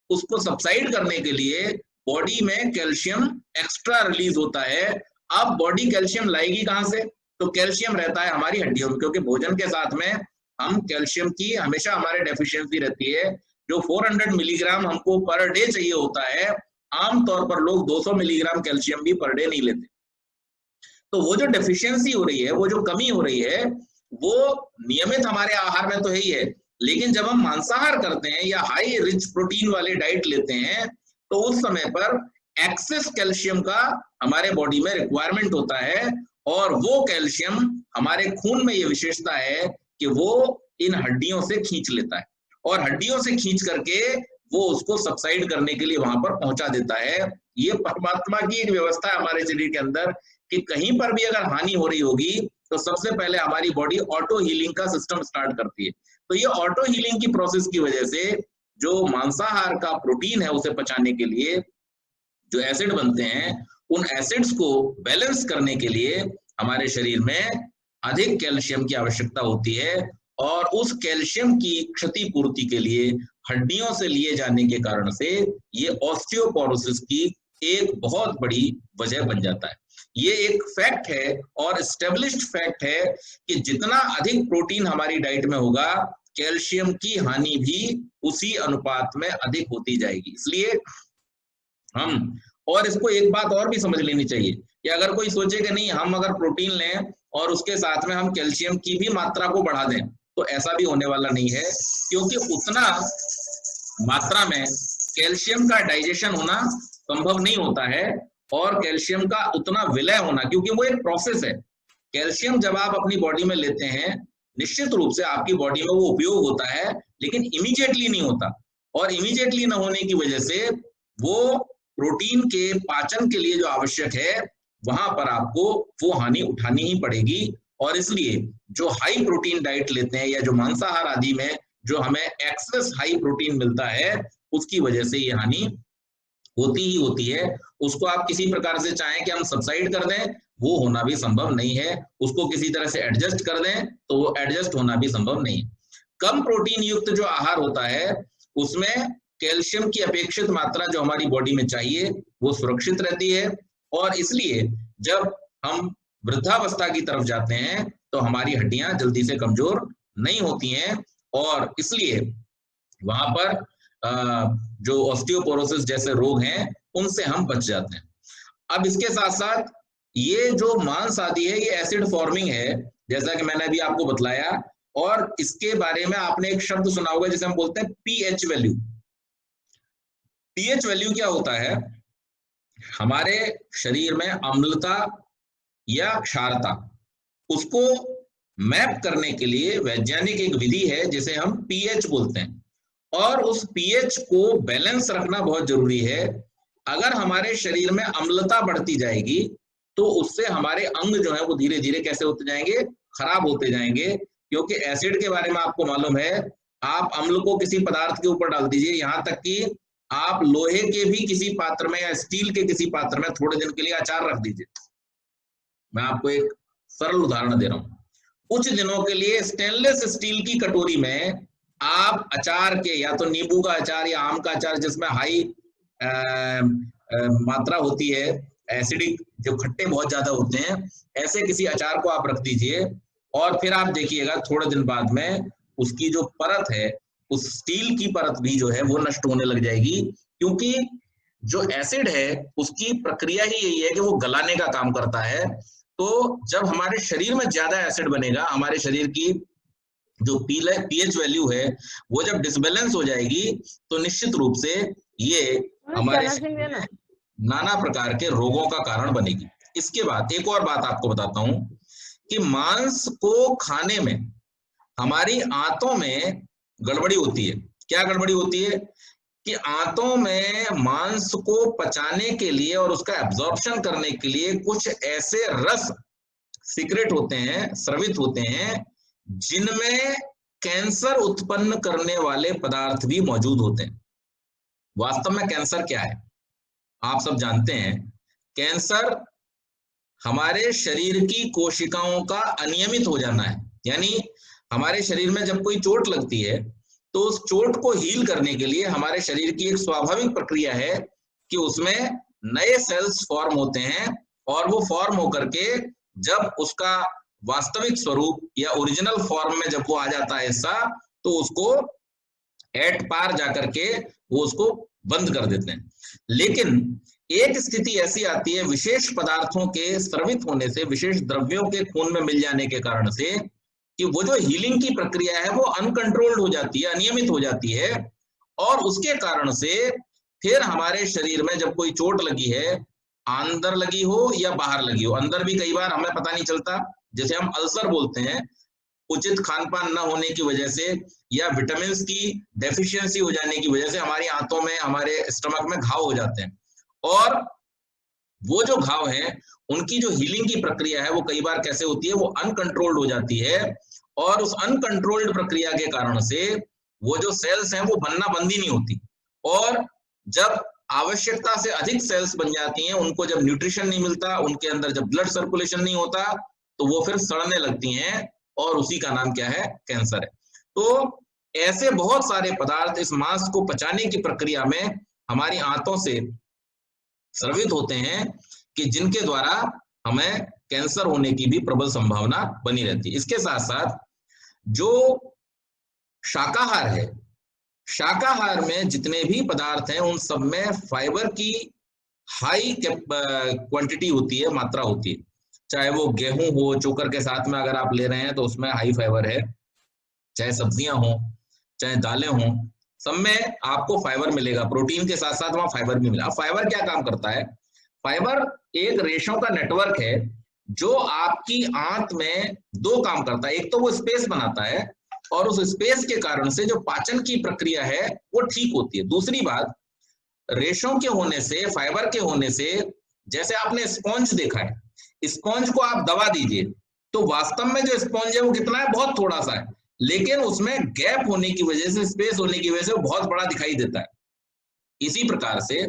Speaker 1: उसको सबसाइड करने के लिए बॉडी में कैल्शियम एक्स्ट्रा रिलीज होता है। अब बॉडी कैल्शियम लाएगी कहां से? तो कैल्शियम रहता है हमारी हड्डियों में, क्योंकि भोजन के साथ में हम कैल्शियम की हमेशा हमारे डेफिशिएंसी रहती है। जो 400 मिलीग्राम हमको पर डे चाहिए होता है, आमतौर पर लोग 200 मिलीग्राम कैल्शियम भी पर डे नहीं लेते। तो वो जो डेफिशिएंसी हो रही है, वो जो कमी हो रही है, वो नियमित हमारे आहार में तो है ही है, लेकिन जब हम मांसाहार करते हैं या हाई रिच प्रोटीन वाले डाइट लेते हैं तो उस समय पर एक्सेस कैल्शियम का हमारे बॉडी में रिक्वायरमेंट होता है, और वो कैल्शियम हमारे खून में ये विशेषता है कि वो इन हड्डियों से खींच लेता है, और हड्डियों से खींच करके वो उसको सबसाइड करने के लिए वहां पर पहुंचा देता है। ये परमात्मा की एक व्यवस्था है हमारे शरीर के अंदर कि कहीं पर भी अगर हानि हो रही होगी तो सबसे पहले हमारी बॉडी ऑटो हीलिंग का सिस्टम स्टार्ट करती है। तो ये ऑटो हीलिंग की प्रोसेस की वजह से जो मांसाहार का प्रोटीन है उसे पचाने के लिए जो एसिड बनते हैं, उन एसिड्स को बैलेंस करने के लिए हमारे शरीर में अधिक कैल्शियम की आवश्यकता होती है, और उस कैल्शियम की क्षतिपूर्ति के लिए हड्डियों से लिए जाने के कारण से ये ऑस्टियोपोरोसिस की एक बहुत बड़ी वजह बन जाता है। ये एक फैक्ट है और एस्टेब्लिश्ड फैक्ट है कि जितना अधिक प्रोटीन हमारी डाइट में होगा, कैल्शियम की हानि भी उसी अनुपात में अधिक होती जाएगी। इसलिए हम, और इसको एक बात और भी समझ लेनी चाहिए कि अगर कोई सोचे कि नहीं हम अगर प्रोटीन लें और उसके साथ में हम कैल्शियम की भी मात्रा को बढ़ा दें, तो ऐसा भी होने वाला नहीं है, क्योंकि उतना मात्रा में कैल्शियम का डाइजेशन होना संभव नहीं होता है, और कैल्शियम का उतना विलय होना, क्योंकि वो एक प्रोसेस है। कैल्शियम जब आप अपनी बॉडी में लेते हैं, निश्चित रूप से आपकी बॉडी में वो उपयोग होता है, लेकिन इमीडिएटली नहीं होता, और इमीडिएटली न होने की वजह से वो प्रोटीन के पाचन के लिए जो आवश्यक है, वहां पर आपको वो हानि उठानी ही पड़ेगी। और इसलिए जो हाई प्रोटीन डाइट लेते हैं या जो मांसाहार आदि में जो हमें एक्सेस हाई प्रोटीन मिलता है, उसकी वजह से ये हानि होती ही होती है। उसको आप किसी प्रकार से चाहें कि हम सबसाइड कर दें, वो होना भी संभव नहीं है। उसको किसी तरह से एडजस्ट कर दें तो वो एडजस्ट होना भी संभव नहीं है। कम प्रोटीन युक्त जो आहार होता है, उसमें कैल्शियम की अपेक्षित मात्रा जो हमारी बॉडी में चाहिए वो सुरक्षित रहती है। और इसलिए जब हम वृद्धावस्था की तरफ जाते हैं तो हमारी हड्डियां जल्दी से कमजोर नहीं होती हैं, और इसलिए वहां पर जो ऑस्टियोपोरोसिस जैसे रोग हैं उनसे हम बच जाते हैं। अब इसके साथ साथ ये जो मांस आदि है, ये एसिड फॉर्मिंग है, जैसा कि मैंने अभी आपको बतलाया। और इसके बारे में आपने एक शब्द सुना होगा जिसे हम बोलते हैं पीएच वैल्यू। पीएच वैल्यू क्या होता है? हमारे शरीर में अम्लता या क्षारता, उसको मैप करने के लिए वैज्ञानिक एक विधि है जिसे हम पीएच बोलते हैं, और उस पीएच को बैलेंस रखना बहुत जरूरी है। अगर हमारे शरीर में अम्लता बढ़ती जाएगी तो उससे हमारे अंग जो है वो धीरे धीरे कैसे होते जाएंगे? खराब होते जाएंगे। क्योंकि एसिड के बारे में आपको मालूम है, आप अम्ल को किसी पदार्थ के ऊपर डाल दीजिए, यहां तक कि आप लोहे के भी किसी पात्र में या स्टील के किसी पात्र में थोड़े दिन के लिए अचार रख दीजिए। मैं आपको एक सरल उदाहरण दे रहा हूं। कुछ दिनों के लिए स्टेनलेस स्टील की कटोरी में आप अचार के, या तो नींबू का अचार या आम का अचार जिसमें हाई मात्रा होती है, एसिडिक, जो खट्टे बहुत ज्यादा होते हैं, ऐसे किसी अचार को आप रख दीजिए, और फिर आप देखिएगा थोड़े दिन बाद में उसकी जो परत है, उस स्टील की परत भी जो है वो नष्ट होने लग जाएगी। क्योंकि जो एसिड है उसकी प्रक्रिया ही यही है कि वो गलाने का काम करता है। तो जब हमारे शरीर में ज्यादा एसिड बनेगा, हमारे शरीर की जो पीएच वैल्यू है वो जब डिसबैलेंस हो जाएगी, तो निश्चित रूप से ये हमारे नाना प्रकार के रोगों का कारण बनेगी। इसके बाद एक और बात आपको बताता हूं कि मांस को खाने में हमारी आंतों में गड़बड़ी होती है। क्या गड़बड़ी होती है? कि आंतों में मांस को पचाने के लिए और उसका एब्जॉर्प्शन करने के लिए कुछ ऐसे रस सीक्रेट होते हैं, स्रवित होते हैं, जिनमें कैंसर उत्पन्न करने वाले पदार्थ भी मौजूद होते हैं। वास्तव में कैंसर क्या है? आप सब जानते हैं, कैंसर हमारे शरीर की कोशिकाओं का अनियमित हो जाना है। यानी हमारे शरीर में जब कोई चोट लगती है तो उस चोट को हील करने के लिए हमारे शरीर की एक स्वाभाविक प्रक्रिया है कि उसमें नए सेल्स फॉर्म होते हैं, और वो फॉर्म होकर के जब उसका वास्तविक स्वरूप या ओरिजिनल फॉर्म में जब वो आ जाता है हिस्सा, तो उसको एट पार जाकर के वो उसको बंद कर देते हैं। लेकिन एक स्थिति ऐसी आती है विशेष पदार्थों के स्रवित होने से, विशेष द्रव्यों के खून में मिल जाने के कारण से, कि वो जो हीलिंग की प्रक्रिया है वो अनकंट्रोल्ड हो जाती है, अनियमित हो जाती है। और उसके कारण से फिर हमारे शरीर में जब कोई चोट लगी है, अंदर लगी हो या बाहर लगी हो, अंदर भी कई बार हमें पता नहीं चलता, जैसे हम अल्सर बोलते हैं, उचित खान पान न होने की वजह से या विटामिन की डेफिशिएंसी हो जाने की वजह से हमारी आंतों में, हमारे स्टमक में घाव हो जाते हैं। और वो जो घाव हैं उनकी जो हीलिंग की प्रक्रिया है वो कई बार कैसे होती है? वो अनकंट्रोल्ड हो जाती है, और उस अनकंट्रोल्ड प्रक्रिया के कारण से वो जो सेल्स हैं वो बनना बंद ही नहीं होती। और जब आवश्यकता से अधिक सेल्स बन जाती हैं, उनको जब न्यूट्रिशन नहीं मिलता, उनके अंदर जब ब्लड सर्कुलेशन नहीं होता, तो वो फिर सड़ने लगती हैं, और उसी का नाम क्या है? कैंसर है। तो ऐसे बहुत सारे पदार्थ इस मांस को पचाने की प्रक्रिया में हमारी आंतों से स्रवित होते हैं, कि जिनके द्वारा हमें कैंसर होने की भी प्रबल संभावना बनी रहती है। इसके साथ साथ जो शाकाहार है, शाकाहार में जितने भी पदार्थ हैं उन सब में फाइबर की हाई क्वांटिटी होती है, मात्रा होती है। चाहे वो गेहूं हो, चोकर के साथ में अगर आप ले रहे हैं तो उसमें हाई फाइबर है, चाहे सब्जियां हो, चाहे दालें हो, सब में आपको फाइबर मिलेगा। प्रोटीन के साथ साथ वहां फाइबर भी मिलेगा। फाइबर क्या काम करता है? फाइबर एक रेशों का नेटवर्क है जो आपकी आंत में दो काम करता है। एक तो वो स्पेस बनाता है और उस स्पेस के कारण से जो पाचन की प्रक्रिया है वो ठीक होती है। दूसरी बात, रेशों के होने से, फाइबर के होने से, जैसे आपने स्पॉन्ज देखा है, स्पॉन्ज को आप दबा दीजिए तो वास्तव में जो स्पॉन्ज है वो कितना है, बहुत थोड़ा सा है, लेकिन उसमें गैप होने की वजह से, स्पेस होने की वजह से वो बहुत बड़ा दिखाई देता है। इसी प्रकार से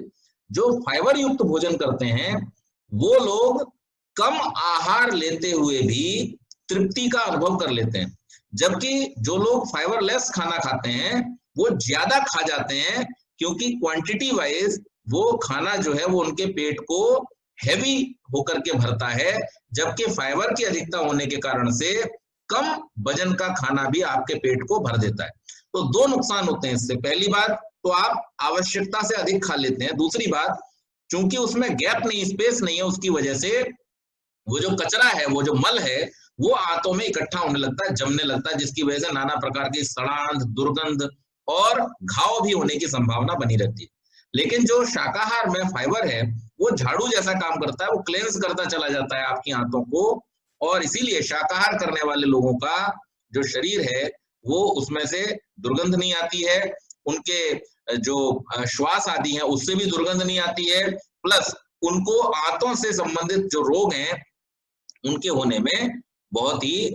Speaker 1: जो फाइबर युक्त भोजन करते हैं वो लोग कम आहार लेते हुए भी तृप्ति का अनुभव कर लेते हैं, जबकि जो लोग फाइबरलेस खाना खाते हैं वो ज्यादा खा जाते हैं, क्योंकि क्वांटिटी वाइज वो खाना जो है वो उनके पेट को हैवी होकर के भरता है, जबकि फाइबर की अधिकता होने के कारण से कम वजन का खाना भी आपके पेट को भर देता है। तो दो नुकसान होते हैं इससे। पहली बात तो आप आवश्यकता से अधिक खा लेते हैं। दूसरी बात, चूंकि उसमें गैप नहीं, स्पेस नहीं है, उसकी वजह से वो जो कचरा है, वो जो मल है, वो आंतों में इकट्ठा होने लगता है, जमने लगता है, जिसकी वजह से नाना प्रकार की सड़ांध, दुर्गंध और घाव भी होने की संभावना बनी रहती है। लेकिन जो शाकाहार में फाइबर है वो झाड़ू जैसा काम करता है, वो क्लेंस करता चला जाता है आपकी आंतों को, और इसीलिए शाकाहार करने वाले लोगों का जो शरीर है वो उसमें से दुर्गंध नहीं आती है, उनके जो श्वास आदि है उससे भी दुर्गंध नहीं आती है, प्लस उनको आंतों से संबंधित जो रोग हैं उनके होने में बहुत ही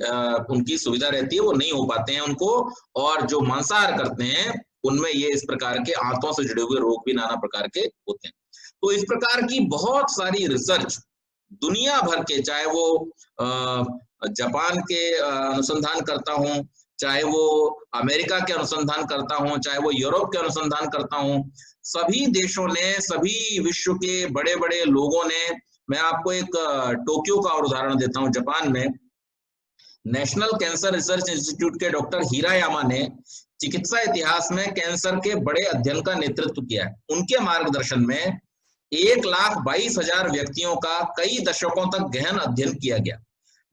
Speaker 1: उनकी सुविधा रहती है, वो नहीं हो पाते हैं उनको। और जो मांसाहार करते हैं उनमें ये इस प्रकार के आंतों से जुड़े हुए रोग भी नाना प्रकार के होते हैं। तो इस प्रकार की बहुत सारी रिसर्च दुनिया भर के, चाहे वो जापान के अनुसंधान करता हूँ, चाहे वो अमेरिका के अनुसंधान करता हूँ, चाहे वो यूरोप के अनुसंधान करता हूँ, सभी देशों ने, सभी विश्व के बड़े बड़े लोगों ने, मैं आपको एक टोक्यो का और उदाहरण देता हूँ। जापान में नेशनल कैंसर रिसर्च इंस्टीट्यूट के डॉक्टर हीरायामा ने चिकित्सा इतिहास में कैंसर के बड़े अध्ययन का नेतृत्व किया है। उनके मार्गदर्शन में 1,22,000 व्यक्तियों का कई दशकों तक गहन अध्ययन किया गया।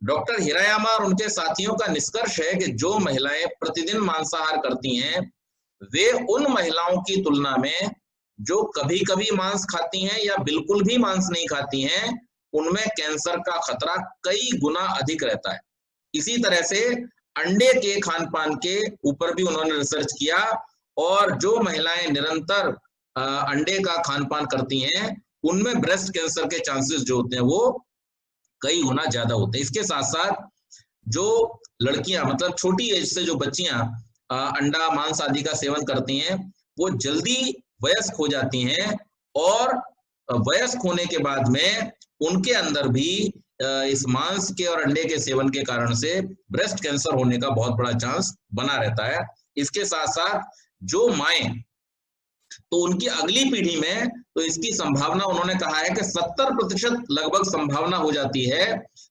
Speaker 1: डॉक्टर हिरायामा और उनके साथियों का निष्कर्ष है कि जो महिलाएं प्रतिदिन मांसाहार करती हैं वे उन महिलाओं की तुलना में जो कभी कभी मांस खाती हैं या बिल्कुल भी मांस नहीं खाती हैं, उनमें कैंसर का खतरा कई गुना अधिक रहता है। इसी तरह से अंडे के खान पान के ऊपर भी उन्होंने रिसर्च किया, और जो महिलाएं निरंतर अंडे का खान पान करती हैं उनमें ब्रेस्ट कैंसर के चांसेस जो होते हैं वो कई गुना ज्यादा होते हैं। इसके साथ साथ जो लड़कियां, मतलब छोटी एज से जो बच्चियां अंडा मांस आदि का सेवन करती हैं वो जल्दी वयस्क हो जाती हैं, और वयस्क होने के बाद में उनके अंदर भी इस मांस के और अंडे के सेवन के कारण से ब्रेस्ट कैंसर होने का बहुत बड़ा चांस बना रहता है। इसके साथ साथ जो माएं, तो उनकी अगली पीढ़ी में तो इसकी संभावना उन्होंने कहा है कि 70% लगभग संभावना हो जाती है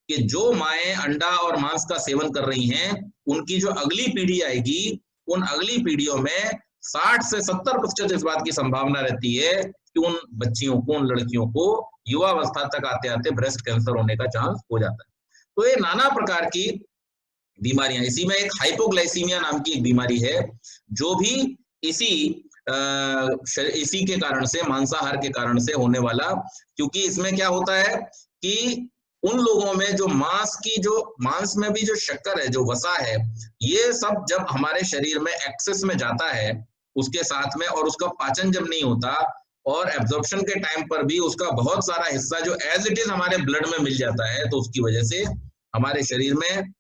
Speaker 1: कि जो माएं अंडा और मांस का सेवन कर रही हैं उनकी जो अगली पीढ़ी आएगी उन अगली पीढ़ियों में 60 से 70% इस बात की संभावना रहती है कि उन बच्चियों को, उन लड़कियों को युवावस्था तक आते आते ब्रेस्ट कैंसर होने का चांस हो जाता है। तो ये नाना प्रकार की बीमारियां, इसी में एक हाइपोग्लाइसीमिया नाम की एक बीमारी है जो भी इसी के कारण से, मांसाहार के कारण से होने वाला, क्योंकि इसमें क्या होता है कि उन लोगों में जो मांस में भी जो शक्कर है, जो वसा है, ये सब जब हमारे शरीर में एक्सेस में जाता है उसके साथ में, और उसका पाचन जब नहीं होता और एब्जॉर्प्शन के टाइम पर भी उसका बहुत सारा हिस्सा जो एज इट इज हमारे ब्लड में मिल जाता है, तो उसकी वजह से हमारे शरीर में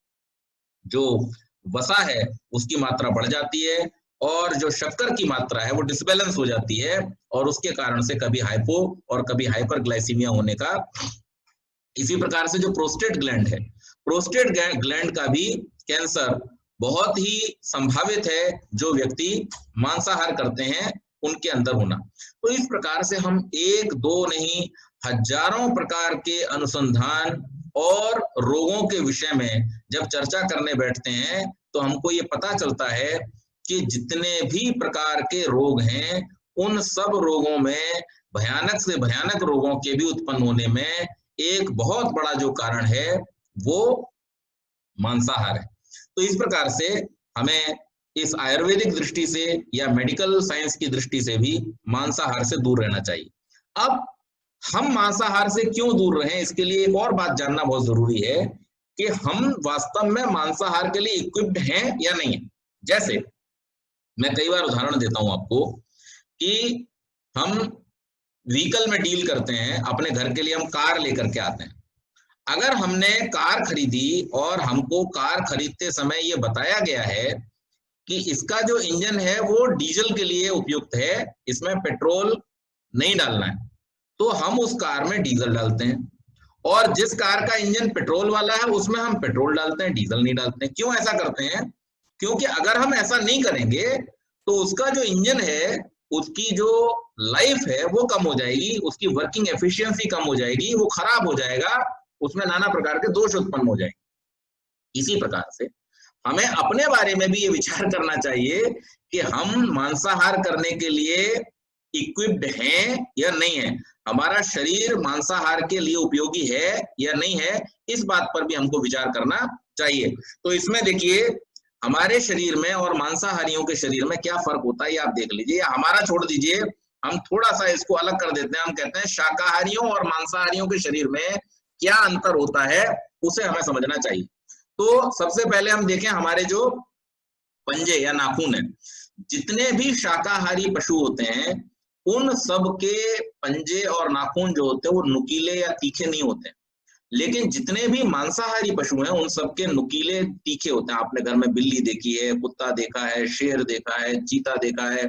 Speaker 1: जो वसा है उसकी मात्रा बढ़ जाती है और जो शक्कर की मात्रा है वो डिसबैलेंस हो जाती है, और उसके कारण से कभी हाइपो और कभी हाइपरग्लाइसीमिया होने का। इसी प्रकार से जो प्रोस्टेट ग्लैंड है, प्रोस्टेट ग्लैंड का भी कैंसर बहुत ही संभावित है जो व्यक्ति मांसाहार करते हैं उनके अंदर होना। तो इस प्रकार से हम एक दो नहीं, हजारों प्रकार के अनुसंधान और रोगों के विषय में जब चर्चा करने बैठते हैं तो हमको ये पता चलता है कि जितने भी प्रकार के रोग हैं उन सब रोगों में भयानक से भयानक रोगों के भी उत्पन्न होने में एक बहुत बड़ा जो कारण है वो मांसाहार है। तो इस प्रकार से हमें इस आयुर्वेदिक दृष्टि से या मेडिकल साइंस की दृष्टि से भी मांसाहार से दूर रहना चाहिए। अब हम मांसाहार से क्यों दूर रहें, इसके लिए एक और बात जानना बहुत जरूरी है कि हम वास्तव में मांसाहार के लिए इक्विप्ड हैं या नहीं है। जैसे मैं कई बार उदाहरण देता हूं आपको कि हम व्हीकल में डील करते हैं, अपने घर के लिए हम कार लेकर के आते हैं। अगर हमने कार खरीदी और हमको कार खरीदते समय ये बताया गया है कि इसका जो इंजन है वो डीजल के लिए उपयुक्त है, इसमें पेट्रोल नहीं डालना है, तो हम उस कार में डीजल डालते हैं। और जिस कार का इंजन पेट्रोल वाला है उसमें हम पेट्रोल डालते हैं, डीजल नहीं डालते हैं। क्यों ऐसा करते हैं? क्योंकि अगर हम ऐसा नहीं करेंगे तो उसका जो इंजन है, उसकी जो लाइफ है वो कम हो जाएगी, उसकी वर्किंग एफिशिएंसी कम हो जाएगी, वो खराब हो जाएगा, उसमें नाना प्रकार के दोष उत्पन्न हो जाएंगे। इसी प्रकार से हमें अपने बारे में भी ये विचार करना चाहिए कि हम मांसाहार करने के लिए इक्विप्ड हैं या नहीं है, हमारा शरीर मांसाहार के लिए उपयोगी है या नहीं है, इस बात पर भी हमको विचार करना चाहिए। तो इसमें देखिए हमारे शरीर में और मांसाहारियों के शरीर में क्या फर्क होता है ये आप देख लीजिए। हमारा छोड़ दीजिए, हम थोड़ा सा इसको अलग कर देते हैं, हम कहते हैं शाकाहारियों और मांसाहारियों के शरीर में क्या अंतर होता है, उसे हमें समझना चाहिए। तो सबसे पहले हम देखें हमारे जो पंजे या नाखून है, जितने भी शाकाहारी पशु होते हैं उन सब के पंजे और नाखून जो होते हैं वो नुकीले या तीखे नहीं होते हैं। लेकिन जितने भी मांसाहारी पशु हैं उन सबके नुकीले तीखे होते हैं। आपने घर में बिल्ली देखी है, कुत्ता देखा है, शेर देखा है, चीता देखा है,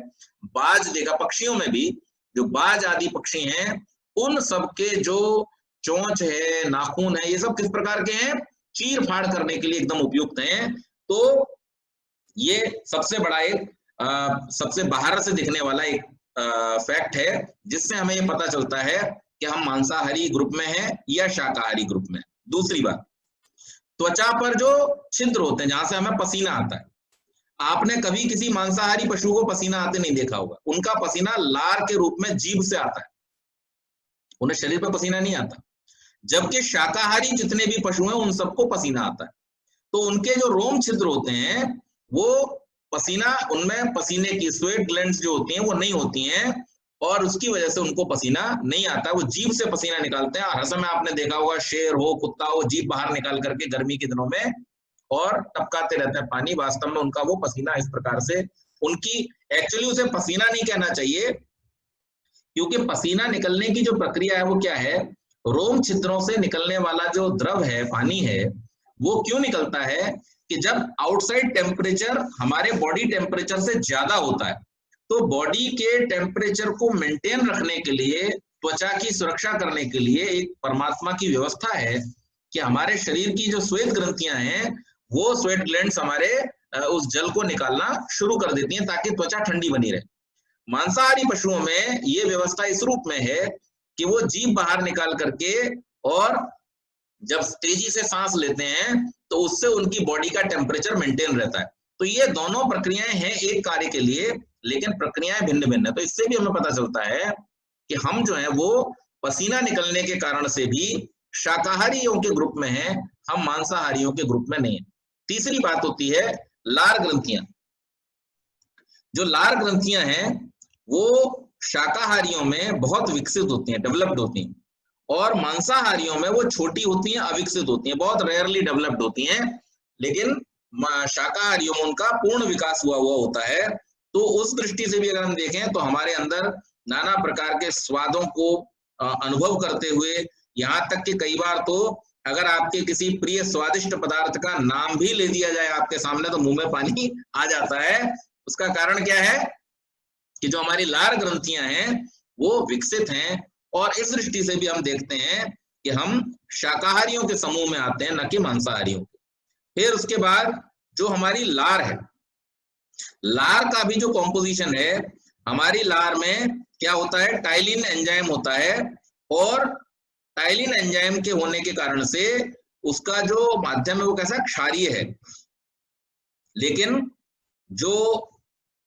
Speaker 1: बाज देखा, पक्षियों में भी जो बाज आदि पक्षी हैं उन सबके जो चोंच है, नाखून है, ये सब किस प्रकार के हैं? चीर फाड़ करने के लिए एकदम उपयुक्त हैं। तो ये सबसे बड़ा एक सबसे बाहर से दिखने वाला एक फैक्ट है जिससे हमें ये पता चलता है कि हम मांसाहारी ग्रुप में हैं या शाकाहारी ग्रुप में। दूसरी बात, त्वचा पर जो छिद्र होते हैं जहां से हमें पसीना आता है, आपने कभी किसी मांसाहारी पशु को पसीना आते नहीं देखा होगा। उनका पसीना लार के रूप में जीभ से आता है, उन्हें शरीर पर पसीना नहीं आता। जबकि शाकाहारी जितने भी पशु हैं उन सबको पसीना आता है। तो उनके जो रोम छिद्र होते हैं वो पसीना, उनमें पसीने की स्वेट ग्लैंड्स जो होती हैं वो नहीं होती हैं और उसकी वजह से उनको पसीना नहीं आता, वो जीभ से पसीना निकालते हैं। हर समय आपने देखा होगा शेर हो, कुत्ता हो, जीभ बाहर निकाल करके गर्मी के दिनों में और टपकाते रहते हैं पानी। वास्तव में उनका वो पसीना इस प्रकार से, उनकी एक्चुअली उसे पसीना नहीं कहना चाहिए, क्योंकि पसीना निकलने की जो प्रक्रिया है वो क्या है? रोम छिद्रों से निकलने वाला जो द्रव है, पानी है, वो क्यों निकलता है कि जब आउटसाइड टेम्परेचर हमारे बॉडी टेम्परेचर से ज्यादा होता है तो बॉडी के टेम्परेचर को मेंटेन रखने के लिए, त्वचा की सुरक्षा करने के लिए एक परमात्मा की व्यवस्था है कि हमारे शरीर की जो श्वेत ग्रंथियां हैं वो स्वेट ग्लैंड्स हमारे उस जल को निकालना शुरू कर देती हैं ताकि त्वचा ठंडी बनी रहे। मांसाहारी पशुओं में ये व्यवस्था इस रूप में है कि वो जीभ बाहर निकाल करके और जब तेजी से सांस लेते हैं तो उससे उनकी बॉडी का टेम्परेचर मेंटेन रहता है। तो ये दोनों प्रक्रियाएं हैं एक कार्य के लिए, लेकिन प्रक्रियाएं भिन्न भिन्न है। तो इससे भी हमें पता चलता है कि हम जो है वो पसीना निकलने के कारण से भी शाकाहारियों के ग्रुप में हैं, हम मांसाहारियों के ग्रुप में नहीं है। तीसरी बात होती है लार ग्रंथियां। जो लार ग्रंथियां हैं वो शाकाहारियों में बहुत विकसित होती हैं, डेवलप्ड होती हैं, और मांसाहारियों में वो छोटी होती हैं, अविकसित होती हैं, बहुत रेयरली डेवलप्ड होती हैं। लेकिन शाकाहारियों में उनका पूर्ण विकास हुआ होता है। तो उस दृष्टि से भी अगर हम देखें तो हमारे अंदर नाना प्रकार के स्वादों को अनुभव करते हुए, यहाँ तक कि कई बार तो अगर आपके किसी प्रिय स्वादिष्ट पदार्थ का नाम भी ले दिया जाए आपके सामने तो मुंह में पानी आ जाता है। उसका कारण क्या है कि जो हमारी लार ग्रंथियां हैं वो विकसित हैं, और इस दृष्टि से भी हम देखते हैं कि हम शाकाहारियों के समूह में आते हैं, न कि मांसाहारियों के। फिर उसके बाद जो हमारी लार है, लार का भी जो कॉम्पोजिशन है, हमारी लार में क्या होता है? टाइलिन एंजाइम होता है, और टाइलिन एंजाइम के होने के कारण से उसका जो माध्यम है वो कैसा? क्षारीय है। लेकिन जो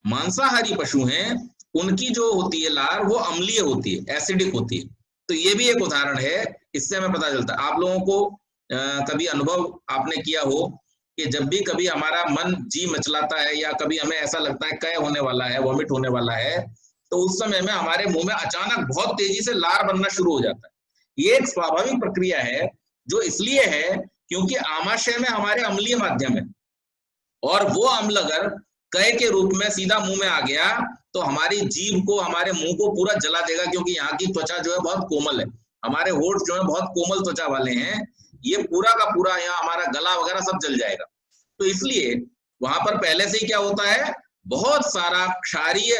Speaker 1: मांसाहारी पशु हैं उनकी जो होती है लार वो अम्लीय होती है, एसिडिक होती है। तो ये भी एक उदाहरण है, इससे हमें पता चलता है। आप लोगों को कभी अनुभव आपने किया हो कि जब भी कभी हमारा मन जी मचलाता है या कभी हमें ऐसा लगता है कह होने वाला है, वॉमिट होने वाला है, तो उस समय में हमारे मुंह में अचानक बहुत तेजी से लार बनना शुरू हो जाता है। ये एक स्वाभाविक प्रक्रिया है, जो इसलिए है क्योंकि आमाशय में हमारे अम्लीय माध्यम है, और वो अम्ल अगर कय के रूप में सीधा मुंह में आ गया तो हमारी जीभ को, हमारे मुंह को पूरा जला देगा, क्योंकि यहाँ की त्वचा जो है बहुत कोमल है, हमारे होठ जो है बहुत कोमल त्वचा वाले हैं, ये पूरा का पूरा यहाँ हमारा गला वगैरह सब जल जाएगा। तो इसलिए वहां पर पहले से ही क्या होता है, बहुत सारा क्षारीय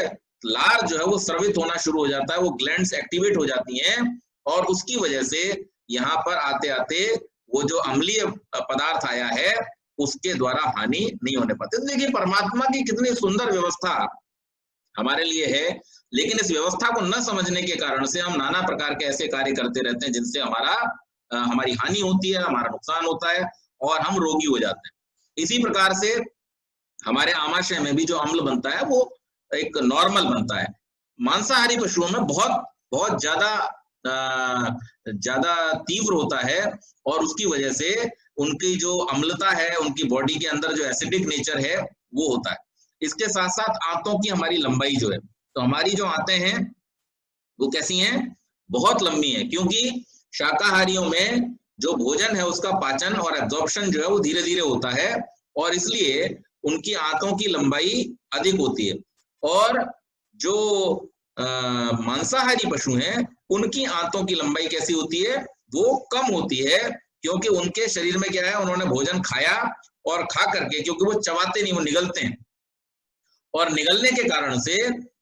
Speaker 1: लार जो है वो स्रवित होना शुरू हो जाता है, वो ग्लैंड्स एक्टिवेट हो जाती हैं, और उसकी वजह से यहाँ पर आते आते वो जो अम्लीय पदार्थ आया है उसके द्वारा हानि नहीं होने पाती। तो देखिए परमात्मा की कितनी सुंदर व्यवस्था हमारे लिए है, लेकिन इस व्यवस्था को न समझने के कारण से हम नाना प्रकार के ऐसे कार्य करते रहते हैं जिनसे हमारी हानि होती है, हमारा नुकसान होता है और हम रोगी हो जाते हैं। इसी प्रकार से हमारे आमाशय में भी जो अम्ल बनता है वो एक नॉर्मल बनता है। मांसाहारी पशुओं में बहुत बहुत ज्यादा तीव्र होता है, और उसकी वजह से उनकी जो अम्लता है, उनकी बॉडी के अंदर जो एसिडिक नेचर है वो होता है। इसके साथ साथ आंतों की हमारी लंबाई जो है, तो हमारी जो आंतें हैं वो कैसी हैं, बहुत लंबी हैं, क्योंकि शाकाहारियों में जो भोजन है उसका पाचन और एब्जॉर्प्शन जो है वो धीरे धीरे होता है, और इसलिए उनकी आंतों की लंबाई अधिक होती है। और जो मांसाहारी पशु हैं उनकी आंतों की लंबाई कैसी होती है, वो कम होती है, क्योंकि उनके शरीर में क्या है, उन्होंने भोजन खाया और खा करके, क्योंकि वो चबाते नहीं, वो निगलते हैं, और निगलने के कारण से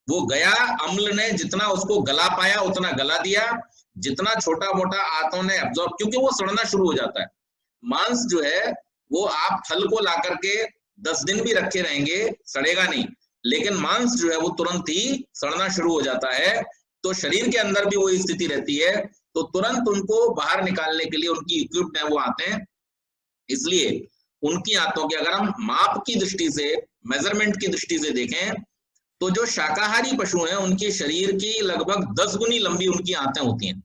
Speaker 1: वो गया, अम्ल ने जितना उसको गला पाया उतना गला दिया, जितना छोटा मोटा आंतों ने एब्जॉर्ब, क्योंकि वो सड़ना शुरू हो जाता है। मांस जो है वो आप फल को ला करके 10 दिन भी रखे रहेंगे सड़ेगा नहीं, लेकिन मांस जो है वो तुरंत ही सड़ना शुरू हो जाता है। तो शरीर के अंदर भी वही स्थिति रहती है, तो तुरंत उनको बाहर निकालने के लिए उनकी इक्विप्ड है वो आते हैं। इसलिए उनकी आंतों के अगर हम माप की दृष्टि से, मेजरमेंट की दृष्टि से देखें, तो जो शाकाहारी पशु हैं उनके शरीर की लगभग 10 गुनी लंबी उनकी आंतें होती हैं,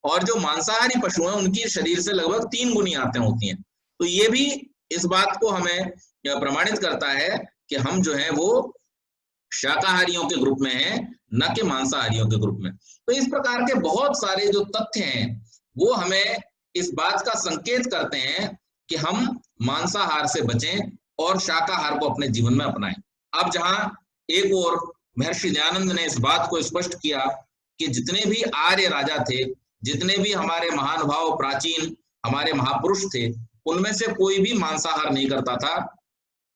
Speaker 1: और जो मांसाहारी पशु हैं उनकी शरीर से लगभग 3 गुनी आंतें होती हैं। तो ये भी इस बात को हमें प्रमाणित करता है कि हम जो है वो शाकाहारियों के ग्रुप में हैं, न कि मांसाहारियों के ग्रुप में। तो इस प्रकार के बहुत सारे जो तथ्य हैं वो हमें इस बात का संकेत करते हैं कि हम मांसाहार से बचें और शाकाहार को अपने जीवन में अपनाएं। अब जहां एक और महर्षि दयानंद ने इस बात को स्पष्ट किया कि जितने भी आर्य राजा थे, जितने भी हमारे महानुभाव प्राचीन हमारे महापुरुष थे, उनमें से कोई भी मांसाहार नहीं करता था।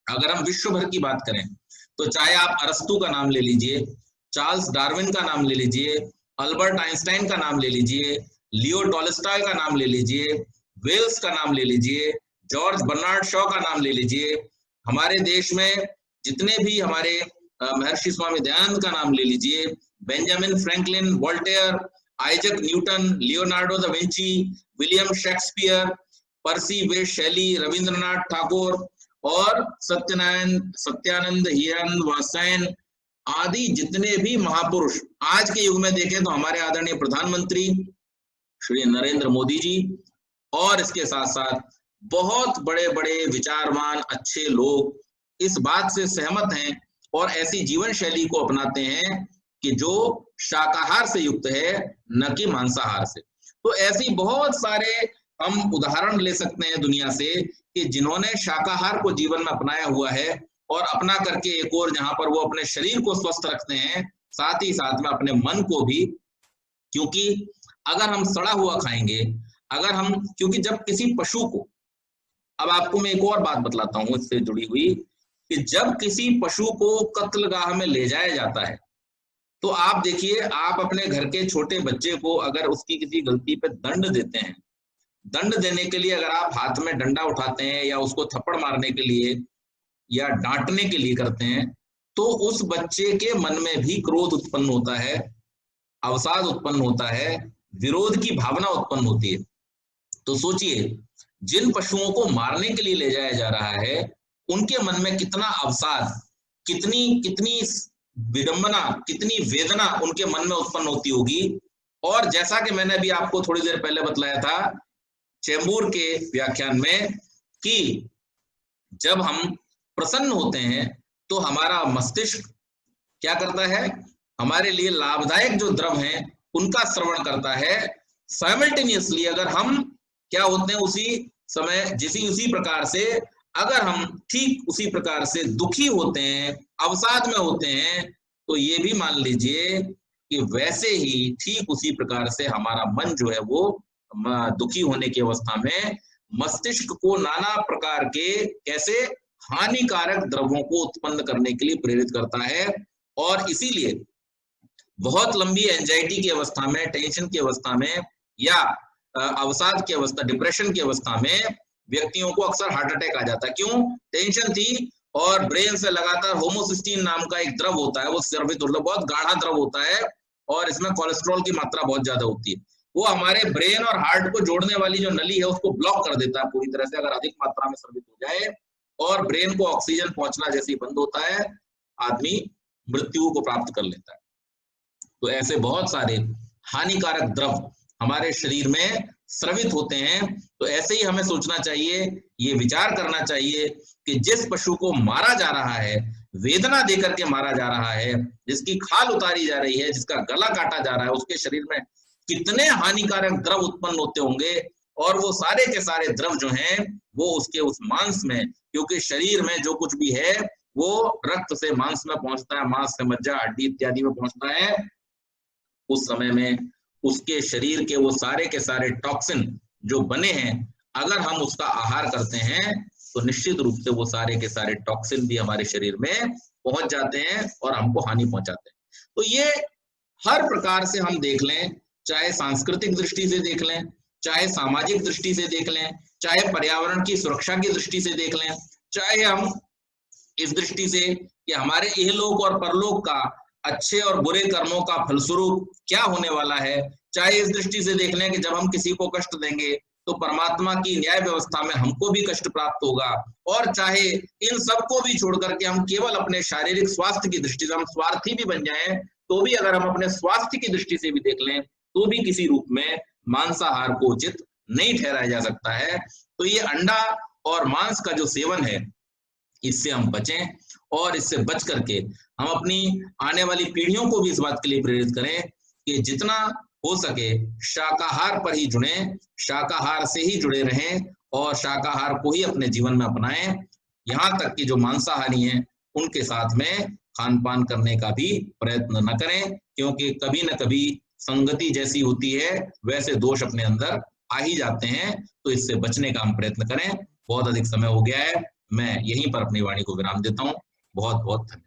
Speaker 1: अगर हम विश्व भर की बात करें तो चाहे आप अरस्तु का नाम ले लीजिए, चार्ल्स डार्विन का नाम ले लीजिए, अल्बर्ट आइंस्टाइन का नाम ले लीजिए, लियो टॉलस्टॉय का नाम ले लीजिए, वेल्स का नाम ले लीजिए, जॉर्ज बर्नार्ड शॉ का नाम ले लीजिए, हमारे देश में जितने भी हमारे महर्षि स्वामी दयानंद का नाम ले लीजिए, Benjamin Franklin, Voltaire, Isaac Newton, Leonardo da Vinci, William Shakespeare, Percy West Shelley, Rabindranath Thakur और सत्यानंद हिरानंद वात्स्यायन आदि जितने भी महापुरुष आज के युग में देखें तो हमारे आदरणीय प्रधानमंत्री श्री नरेंद्र मोदी जी, और इसके साथ साथ बहुत बड़े बड़े विचारवान अच्छे लोग इस बात से सहमत हैं और ऐसी जीवन शैली को अपनाते हैं कि जो शाकाहार से युक्त है, न कि मांसाहार से। तो ऐसी बहुत सारे हम उदाहरण ले सकते हैं दुनिया से कि जिन्होंने शाकाहार को जीवन में अपनाया हुआ है, और अपना करके एक और जहां पर वो अपने शरीर को स्वस्थ रखते हैं, साथ ही साथ में अपने मन को भी। क्योंकि अगर हम सड़ा हुआ खाएंगे, अगर हम, क्योंकि जब किसी पशु को, अब आपको मैं एक और बात बतलाता हूं इससे जुड़ी हुई, कि जब किसी पशु को कत्लगाह में ले जाया जाता है तो आप देखिए, आप अपने घर के छोटे बच्चे को अगर उसकी किसी गलती पे दंड देते हैं, दंड देने के लिए अगर आप हाथ में डंडा उठाते हैं या उसको थप्पड़ मारने के लिए या डांटने के लिए करते हैं, तो उस बच्चे के मन में भी क्रोध उत्पन्न होता है, अवसाद उत्पन्न होता है, विरोध की भावना उत्पन्न होती है। तो सोचिए, जिन पशुओं को मारने के लिए ले जाया जा रहा है उनके मन में कितना अवसाद, कितनी कितनी विडंबना, कितनी वेदना उनके मन में उत्पन्न होती होगी। और जैसा कि मैंने अभी आपको थोड़ी देर पहले बतलाया था चेंबूर के व्याख्यान में, कि जब हम प्रसन्न होते हैं तो हमारा मस्तिष्क क्या करता है, हमारे लिए लाभदायक जो द्रव हैं उनका श्रवण करता है। साइमल्टेनियसली अगर हम क्या होते हैं उसी समय उसी प्रकार से, अगर हम ठीक उसी प्रकार से दुखी होते हैं, अवसाद में होते हैं, तो ये भी मान लीजिए कि वैसे ही ठीक उसी प्रकार से हमारा मन जो है वो दुखी होने की अवस्था में मस्तिष्क को नाना प्रकार के कैसे हानिकारक द्रव्यों को उत्पन्न करने के लिए प्रेरित करता है। और इसीलिए बहुत लंबी एंजाइटी की अवस्था में, टेंशन की अवस्था में या अवसाद की अवस्था, डिप्रेशन की अवस्था में व्यक्तियों को अक्सर हार्ट अटैक आ जाता है। क्यों? टेंशन थी और ब्रेन से लगातार होमोसिस्टीन नाम का एक द्रव होता है, वो स्रावित होता है, बहुत गाढ़ा द्रव होता है और इसमें कोलेस्ट्रॉल की मात्रा बहुत ज्यादा होती है। वो हमारे ब्रेन और हार्ट को जोड़ने वाली जो नली है उसको ब्लॉक कर देता है पूरी तरह से, अगर अधिक मात्रा में स्रावित हो जाए और ब्रेन को ऑक्सीजन पहुंचना जैसे ही बंद होता है, आदमी मृत्यु को प्राप्त कर लेता है। तो ऐसे बहुत सारे हानिकारक द्रव हमारे शरीर में स्रावित होते हैं। तो ऐसे ही हमें सोचना चाहिए, ये विचार करना चाहिए कि जिस पशु को मारा जा रहा है, वेदना देकर के मारा जा रहा है, जिसकी खाल उतारी जा रही है, जिसका गला काटा जा रहा है, उसके शरीर में कितने हानिकारक द्रव उत्पन्न होते होंगे। और वो सारे के सारे द्रव जो हैं वो उसके उस मांस में, क्योंकि शरीर में जो कुछ भी है वो रक्त से मांस में पहुंचता है, मांस से मज्जा, हड्डी इत्यादि में पहुंचता है। उस समय में उसके शरीर के वो सारे के सारे टॉक्सिन जो बने हैं, अगर हम उसका आहार करते हैं तो निश्चित रूप से वो सारे के सारे टॉक्सिन भी हमारे शरीर में पहुंच जाते हैं और हमको हानि पहुंचाते हैं। तो ये हर प्रकार से हम देख लें, चाहे सांस्कृतिक दृष्टि से देख लें, चाहे सामाजिक दृष्टि से देख लें, चाहे पर्यावरण की सुरक्षा की दृष्टि से देख लें, चाहे हम इस दृष्टि से कि हमारे इहलोक और परलोक का अच्छे और बुरे कर्मों का फलस्वरूप क्या होने वाला है, चाहे इस दृष्टि से देख लें कि जब हम किसी को कष्ट देंगे तो परमात्मा की न्याय व्यवस्था में हमको भी कष्ट प्राप्त होगा, और चाहे इन सबको भी छोड़ करके हम केवल अपने शारीरिक स्वास्थ्य की दृष्टि से हम स्वार्थी भी बन जाएं, तो भी अगर हम अपने स्वास्थ्य की दृष्टि से भी देख लें तो भी किसी रूप में मांसाहार को उचित नहीं ठहराया जा सकता है। तो ये अंडा और मांस का जो सेवन है, इससे हम बचें और इससे बच करके हम अपनी आने वाली पीढ़ियों को भी इस बात के लिए प्रेरित करें कि जितना हो सके शाकाहार पर ही जुड़ें, शाकाहार से ही जुड़े रहें और शाकाहार को ही अपने जीवन में अपनाएं। यहाँ तक कि जो मांसाहारी हैं उनके साथ में खान पान करने का भी प्रयत्न न करें, क्योंकि कभी न कभी संगति जैसी होती है वैसे दोष अपने अंदर आ ही जाते हैं। तो इससे बचने का हम प्रयत्न करें। बहुत अधिक समय हो गया है, मैं यहीं पर अपनी वाणी को विराम देता हूँ। बहुत बहुत धन्यवाद।